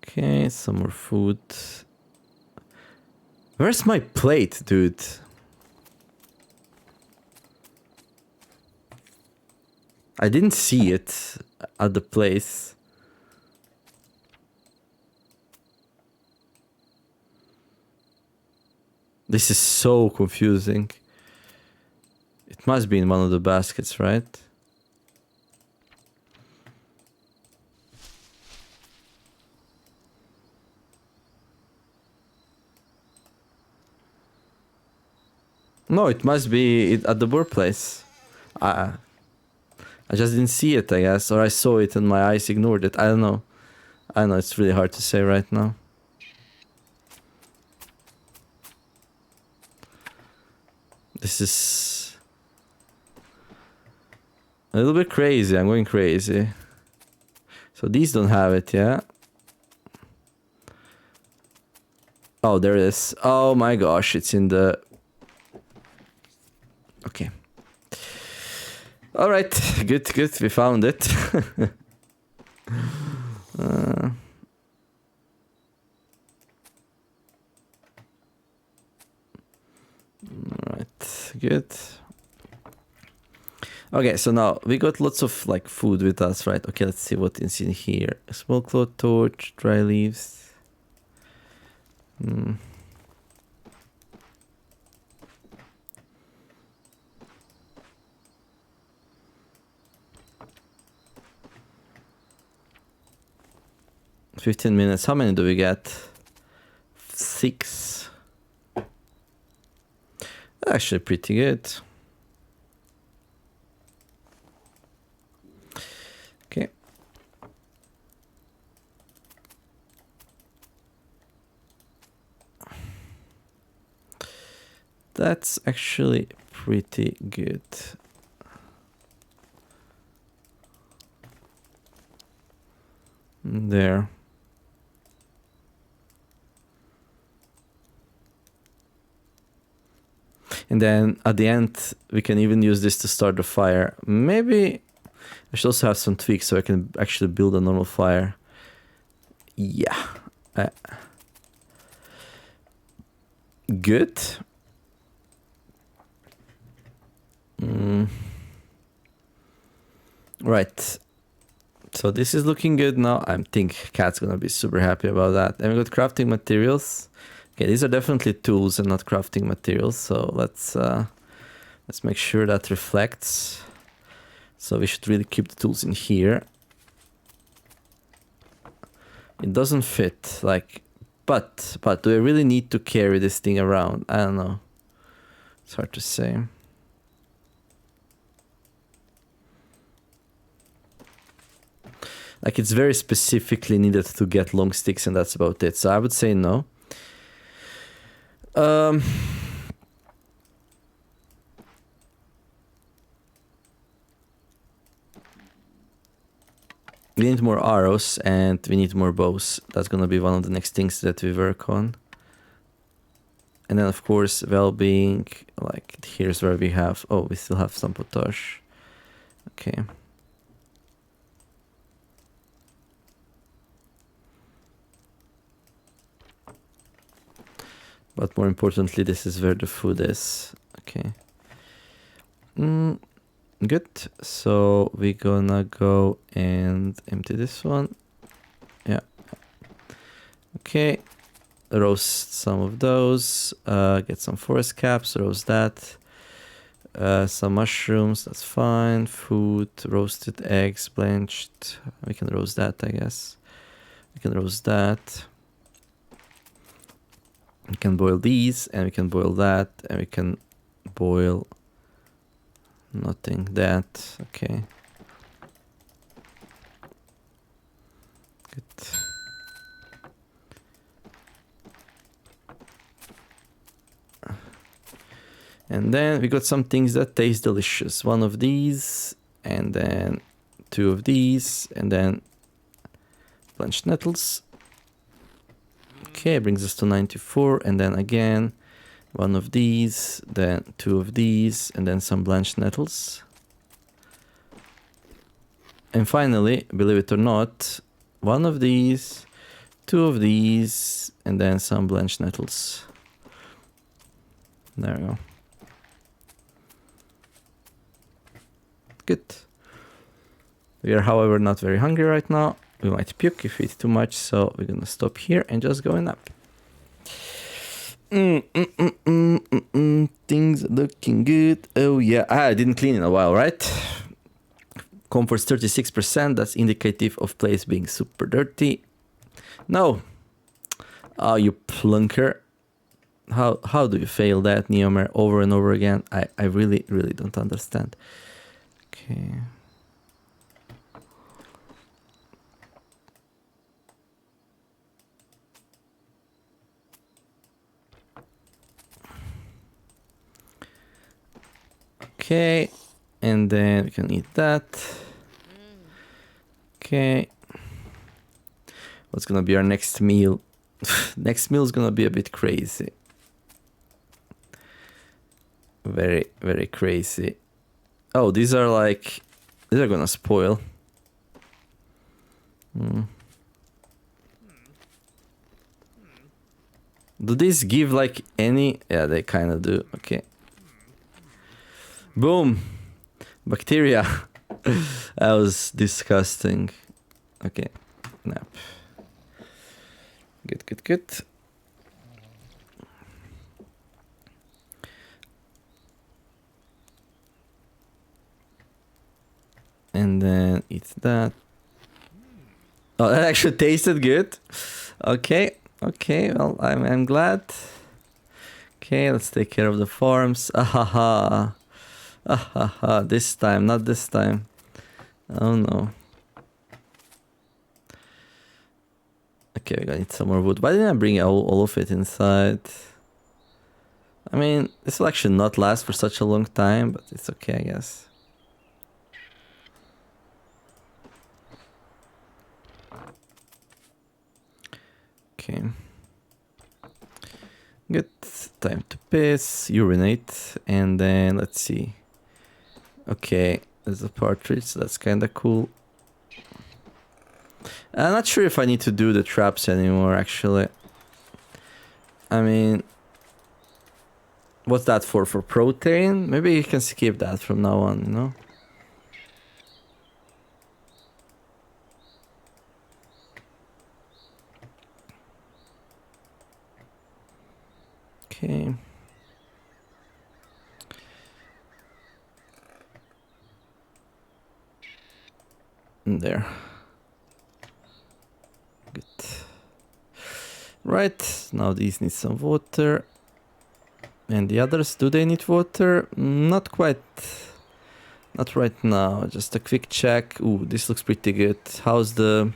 Okay, some more food. Where's my plate, dude? I didn't see it at the place. This is so confusing. It must be in one of the baskets, right? No, it must be at the board place. I just didn't see it, I guess, or I saw it and my eyes ignored it. I don't know. I know it's really hard to say right now. This is a little bit crazy. I'm going crazy. So these don't have it, yeah? Oh, there it is. Oh my gosh, it's in the... Okay. Alright, good, we found it. Alright, good. Okay, so now we got lots of like food with us, right? Okay, let's see what is in here. A small cloth torch, dry leaves. 15 minutes. How many do we get? 6. Actually pretty good. Okay. That's actually pretty good. There. And then at the end, we can even use this to start the fire. Maybe I should also have some tweaks so I can actually build a normal fire. Yeah. Good. Right. So this is looking good now. I think Cat's gonna be super happy about that. And we got crafting materials. Okay, these are definitely tools and not crafting materials. So let's make sure that reflects. So we should really keep the tools in here. It doesn't fit, like, but do I really need to carry this thing around? I don't know. It's hard to say. Like, it's very specifically needed to get long sticks and that's about it. So I would say no. We need more arrows and we need more bows. That's gonna be one of the next things that we work on. And then of course, well-being, like here's where we have, oh, we still have some potash. Okay. But more importantly, this is where the food is. Okay. Good. So we're gonna go and empty this one. Yeah. Okay. Roast some of those. Get some forest caps. Roast that. Some mushrooms. That's fine. Food. Roasted eggs. Blanched. We can roast that, I guess. We can roast that. We can boil these, and we can boil that, and we can boil nothing, that. Okay. Good. And then we got some things that taste delicious. One of these, and then 2 of these, and then blanched nettles. Okay, brings us to 94, and then again 1 of these, then 2 of these, and then some blanched nettles. And finally, believe it or not, 1 of these, 2 of these, and then some blanched nettles. There we go. Good. We are, however, not very hungry right now. We might puke if we eat too much, so we're gonna stop here and just go and nap. Things looking good. Oh yeah, I didn't clean in a while, right? Comfort's 36%. That's indicative of place being super dirty. No. Oh, you plunker. How do you fail that, Neomer, over and over again? I really don't understand. Okay. Okay, and then we can eat that. Okay. What's gonna be our next meal? Next meal is gonna be a bit crazy. Very crazy. Oh, these are gonna spoil. Do these give like any? Yeah, they kind of do. Okay. Boom. Bacteria. That was disgusting. Okay. Nap. Good. And then eat that. Oh, that actually tasted good. Okay, well, I'm glad. Okay, let's take care of the farms. Ahaha. This time, not this time. Oh no. Okay, we're gonna need some more wood. Why didn't I bring all of it inside? I mean, this will actually not last for such a long time, but it's okay, I guess. Okay. Good. Time to piss, urinate, and then let's see. Okay, there's a partridge, so that's kind of cool. I'm not sure if I need to do the traps anymore, actually. I mean, what's that for? For protein? Maybe you can skip that from now on, you know? Okay. There. Good. Right, now these need some water. And the others, do they need water? Not quite. Not right now, just a quick check. Ooh, this looks pretty good. How's the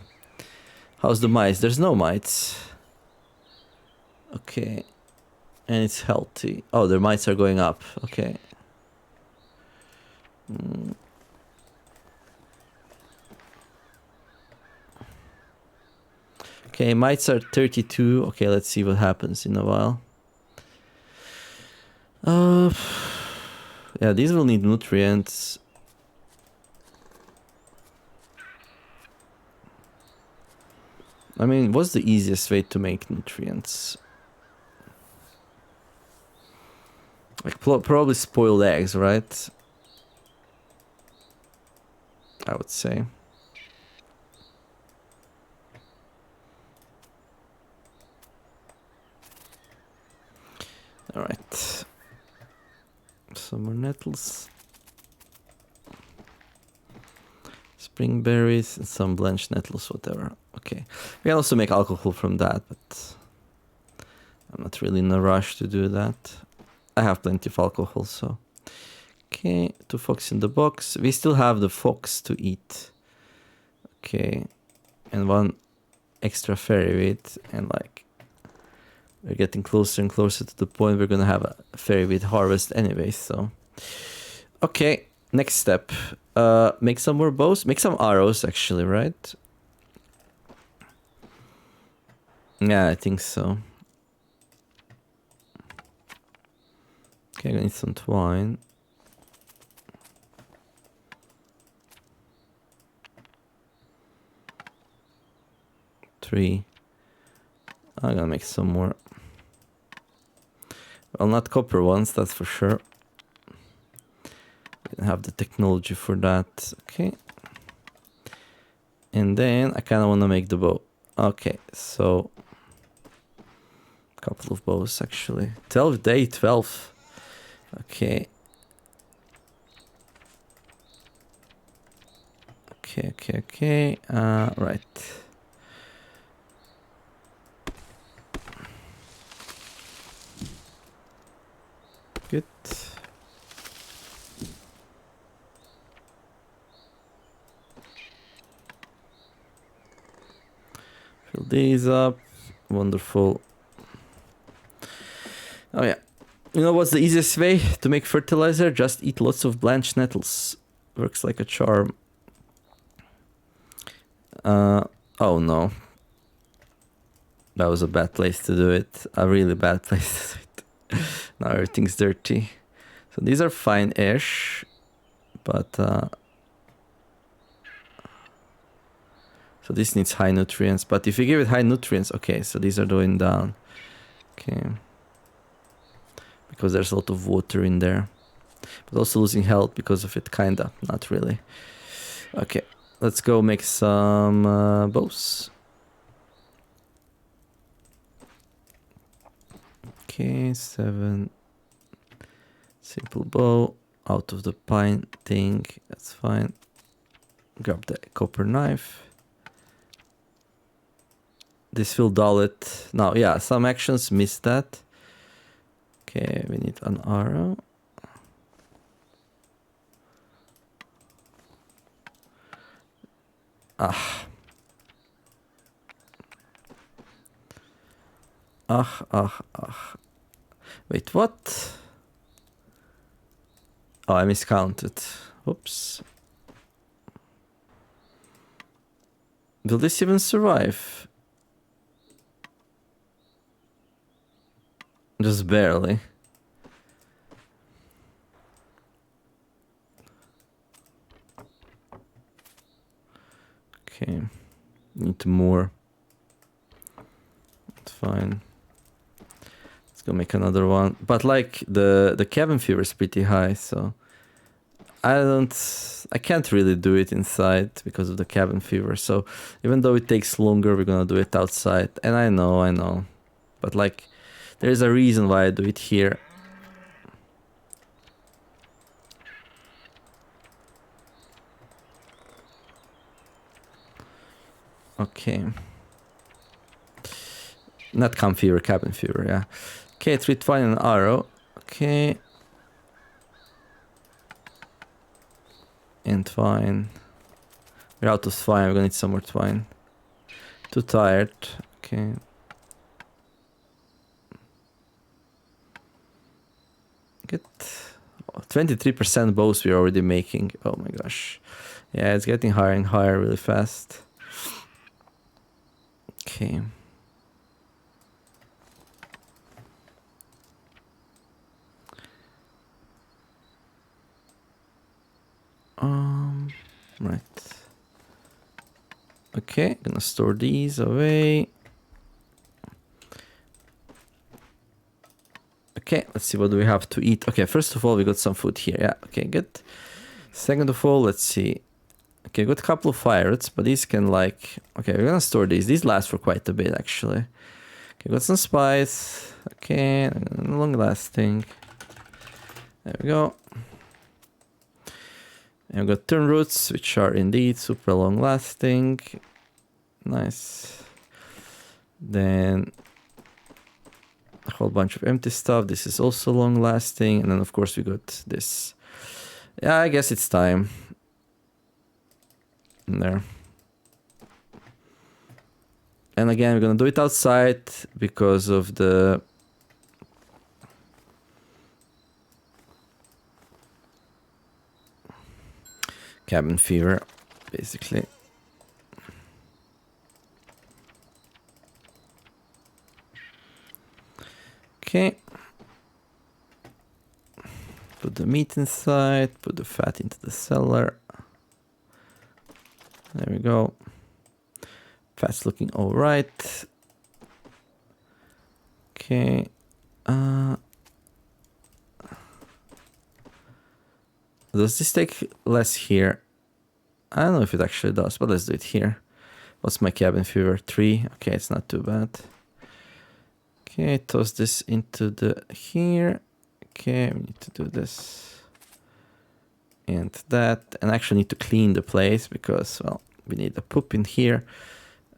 mites? There's no mites. Okay. And it's healthy. Oh, their mites are going up. Okay. Okay, mites are 32. Okay, let's see what happens in a while. Yeah, these will need nutrients. I mean, what's the easiest way to make nutrients? Like, probably spoiled eggs, right? I would say. Alright. Some more nettles. Spring berries and some blanched nettles, whatever. Okay. We can also make alcohol from that, but I'm not really in a rush to do that. I have plenty of alcohol, so. Okay, 2 fox in the box. We still have the fox to eat. Okay. And 1 extra fairy wheat, and like we're getting closer and closer to the point we're gonna have a fairy wheat harvest anyway, so. Okay, next step. Make some more bows. Make some arrows, actually, right? Yeah, I think so. Okay, I need some twine. Three. I'm gonna make some more. Well, not copper ones, that's for sure. We don't have the technology for that. Okay. And then I kind of want to make the bow. Okay, so a couple of bows actually. 12 day 12. Okay. Okay. Right. Good. Fill these up. Wonderful. Oh yeah. You know what's the easiest way to make fertilizer? Just eat lots of blanched nettles. Works like a charm. Oh no. That was a bad place to do it. A really bad place to do it. Now everything's dirty. So these are fine-ish. But so this needs high nutrients. But if you give it high nutrients, okay, so these are going down. Okay. Because there's a lot of water in there. But also losing health because of it, kinda. Not really. Okay, let's go make some bows. Okay, 7. Simple bow. Out of the pine thing. That's fine. Grab the copper knife. This will dull it. Now, yeah, some actions missed that. Okay, we need an arrow. Ah. Wait, what? Oh, I miscounted. Oops. Will this even survive? Just barely. Okay. Need more. It's fine. Let's go make another one. But like the cabin fever is pretty high, so I can't really do it inside because of the cabin fever. So even though it takes longer, we're gonna do it outside. And I know. But like there's a reason why I do it here. Okay. Not camp fever, cabin fever, yeah. Okay, 3 twine and an arrow. Okay. And twine. We're out of twine, we're gonna need some more twine. Too tired. Okay. Get 23% bows we're already making. Oh my gosh. Yeah, it's getting higher and higher really fast. Okay. Right. Okay, gonna store these away. Okay, let's see what do we have to eat. Okay, first of all, we got some food here. Yeah, okay, good. Second of all, let's see. Okay, got a couple of fires, but these can like... Okay, we're gonna store these. These last for quite a bit, actually. Okay, got some spice. Okay, long lasting. There we go. And we've got turn roots, which are indeed super long lasting. Nice. Then a whole bunch of empty stuff. This is also long lasting. And then of course we got this. Yeah, I guess it's time. In there. And again, we're gonna do it outside because of the cabin fever, basically. Okay. Put the meat inside, put the fat into the cellar. There we go. Fat's looking all right. Okay. Does this take less here? I don't know if it actually does, but let's do it here. What's my cabin fever? 3. Okay, it's not too bad. Okay, toss this into the here. Okay, we need to do this and that, and actually need to clean the place because, well, we need a poop in here.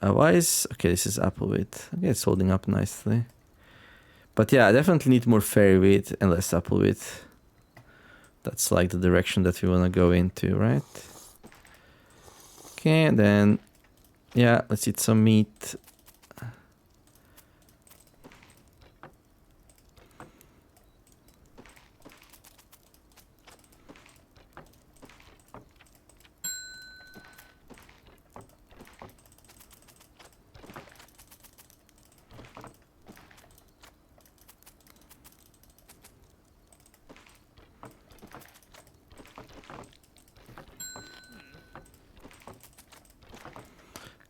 Why is... Okay, this is apple wheat. Okay, it's holding up nicely. But yeah, I definitely need more fairy wheat and less apple wheat. That's like the direction that we want to go into, right? Okay, and then... Yeah, let's eat some meat.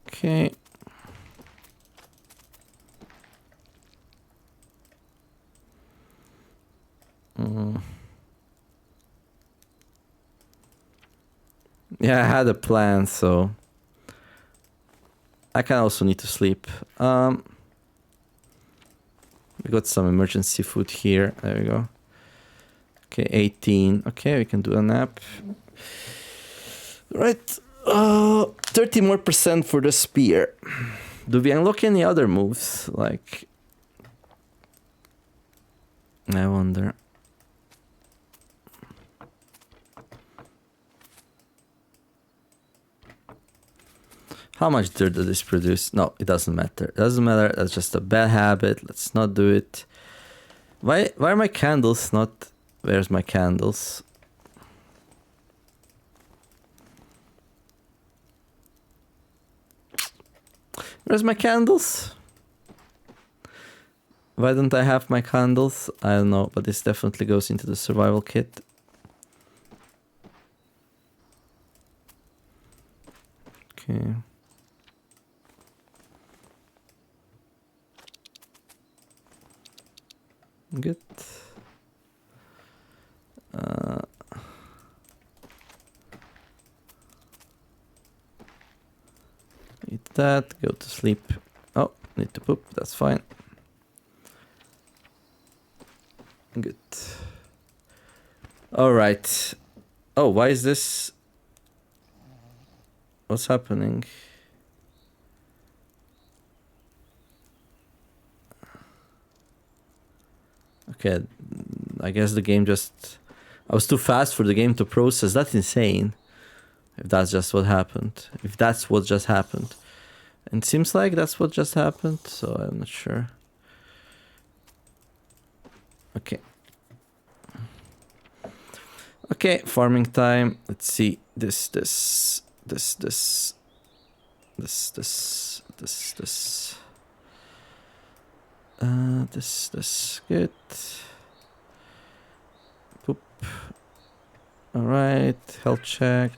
Okay. Yeah, I had a plan, so I can also need to sleep. We got some emergency food here. There we go. Okay, 18. Okay, we can do a nap. Right. 30 more % for the spear. Do we unlock any other moves? Like, I wonder. How much dirt does this produce? No, it doesn't matter. It doesn't matter. That's just a bad habit. Let's not do it. Why are my candles not... Where's my candles? Where's my candles? Why don't I have my candles? I don't know, but this definitely goes into the survival kit. Okay. Good. Eat that, go to sleep. Oh, need to poop, that's fine. Good. Alright. Oh, why is this? What's happening? Okay, I guess the game just... I was too fast for the game to process. That's insane. If that's just what happened. If that's what just happened. And it seems like that's what just happened, so I'm not sure. Okay. Okay, farming time. Let's see. This. Good. Poop. Alright, health check.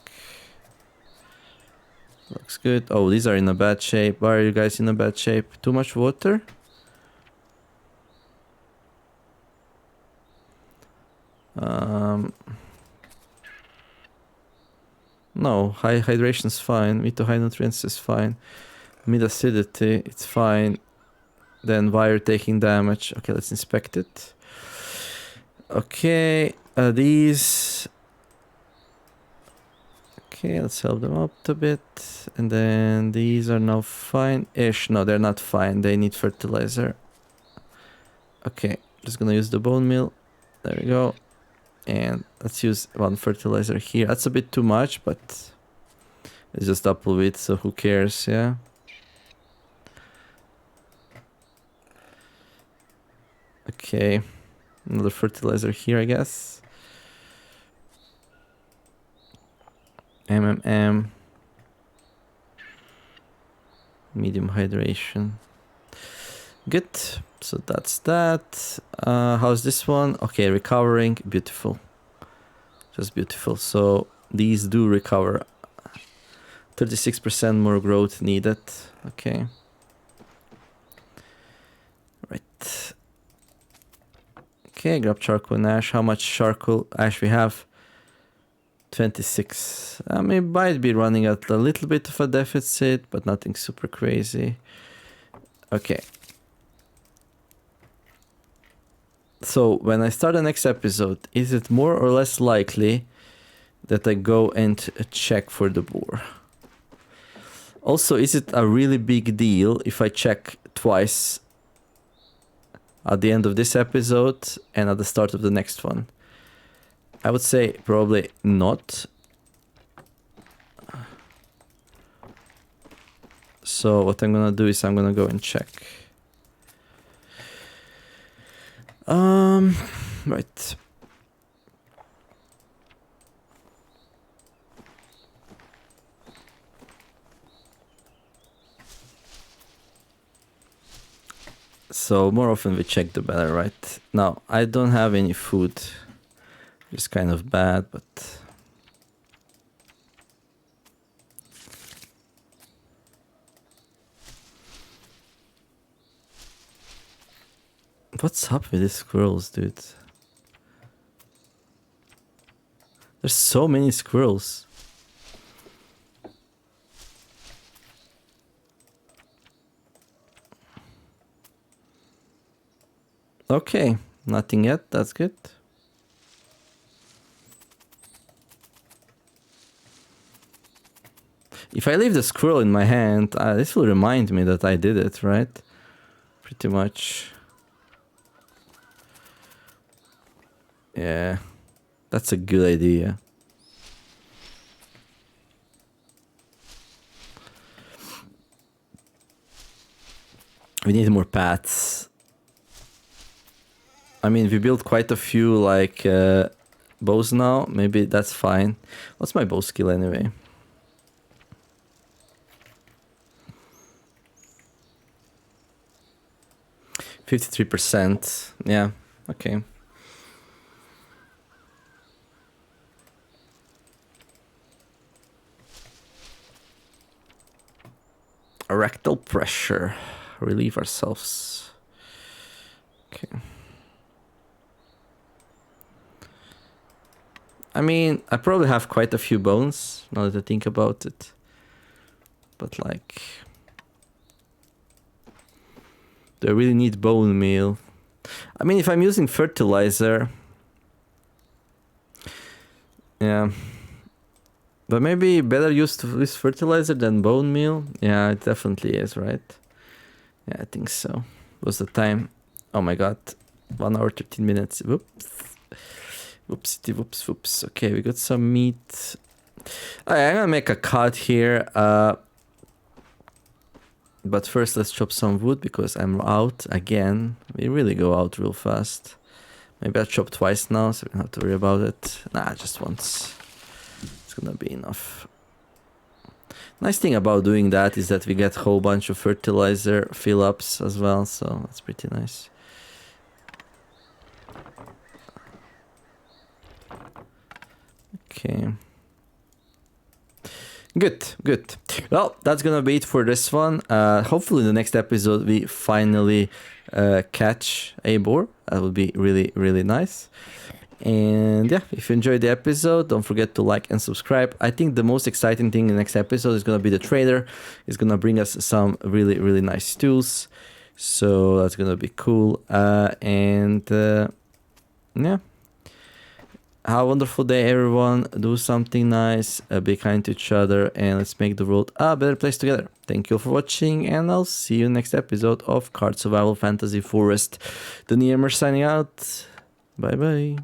Looks good. Oh, these are in a bad shape. Why are you guys in a bad shape? Too much water? No, high hydration's fine. Mid to high nutrients is fine. Mid acidity, it's fine. Then why are you taking damage? Okay, let's inspect it. Okay, these... Okay, let's help them up a bit. And then these are now fine-ish. No, they're not fine. They need fertilizer. Okay, just gonna use the bone meal. There we go. And let's use one fertilizer here. That's a bit too much, but it's just apple wheat, so who cares, yeah? Okay, another fertilizer here, I guess. Medium hydration. Good, so that's that. How's this one? Okay, recovering, beautiful. Just beautiful. So these do recover. 36% more growth needed. Okay. Right. Okay, grab charcoal and ash. How much charcoal ash we have? 26. I mean, might be running at a little bit of a deficit, but nothing super crazy. Okay. So when I start the next episode, is it more or less likely that I go and check for the boar? Also, is it a really big deal if I check twice at the end of this episode and at the start of the next one? I would say probably not. So what I'm gonna do is I'm gonna go and check. Right. So more often we check the better, right? Now, I don't have any food. It's kind of bad, but... What's up with these squirrels, dude? There's so many squirrels. Okay, nothing yet, that's good. If I leave the squirrel in my hand, this will remind me that I did it, right? Pretty much. Yeah, that's a good idea. We need more paths. I mean, we built quite a few, like, bows now. Maybe that's fine. What's my bow skill anyway? %53%. Yeah, okay. Rectal pressure. Relieve ourselves. Okay. I mean, I probably have quite a few bones, now that I think about it. But like... do I really need bone meal? I mean, if I'm using fertilizer... yeah. But maybe better use fertilizer than bone meal? Yeah, it definitely is, right? Yeah, I think so. What's the time? Oh my god. 1 hour, 13 minutes. Whoops. Whoopsie, whoops, whoops. Okay, we got some meat. I'm gonna make a cut here. But first, let's chop some wood because I'm out again. We really go out real fast. Maybe I'll chop twice now, so we don't have to worry about it. Nah, just once. It's gonna be enough. Nice thing about doing that is that we get a whole bunch of fertilizer fill-ups as well, so that's pretty nice. Okay. Good, good. Well, that's gonna be it for this one. Hopefully in the next episode we finally catch a boar. That would be really, really nice. And yeah, if you enjoyed the episode, don't forget to like and subscribe. I think the most exciting thing in the next episode is gonna be the trader. It's gonna bring us some really, really nice tools. So that's gonna be cool. Yeah. Have a wonderful day, everyone. Do something nice, be kind to each other, and let's make the world a better place together. Thank you for watching, and I'll see you next episode of Card Survival Fantasy Forest. The Niemer signing out. Bye bye.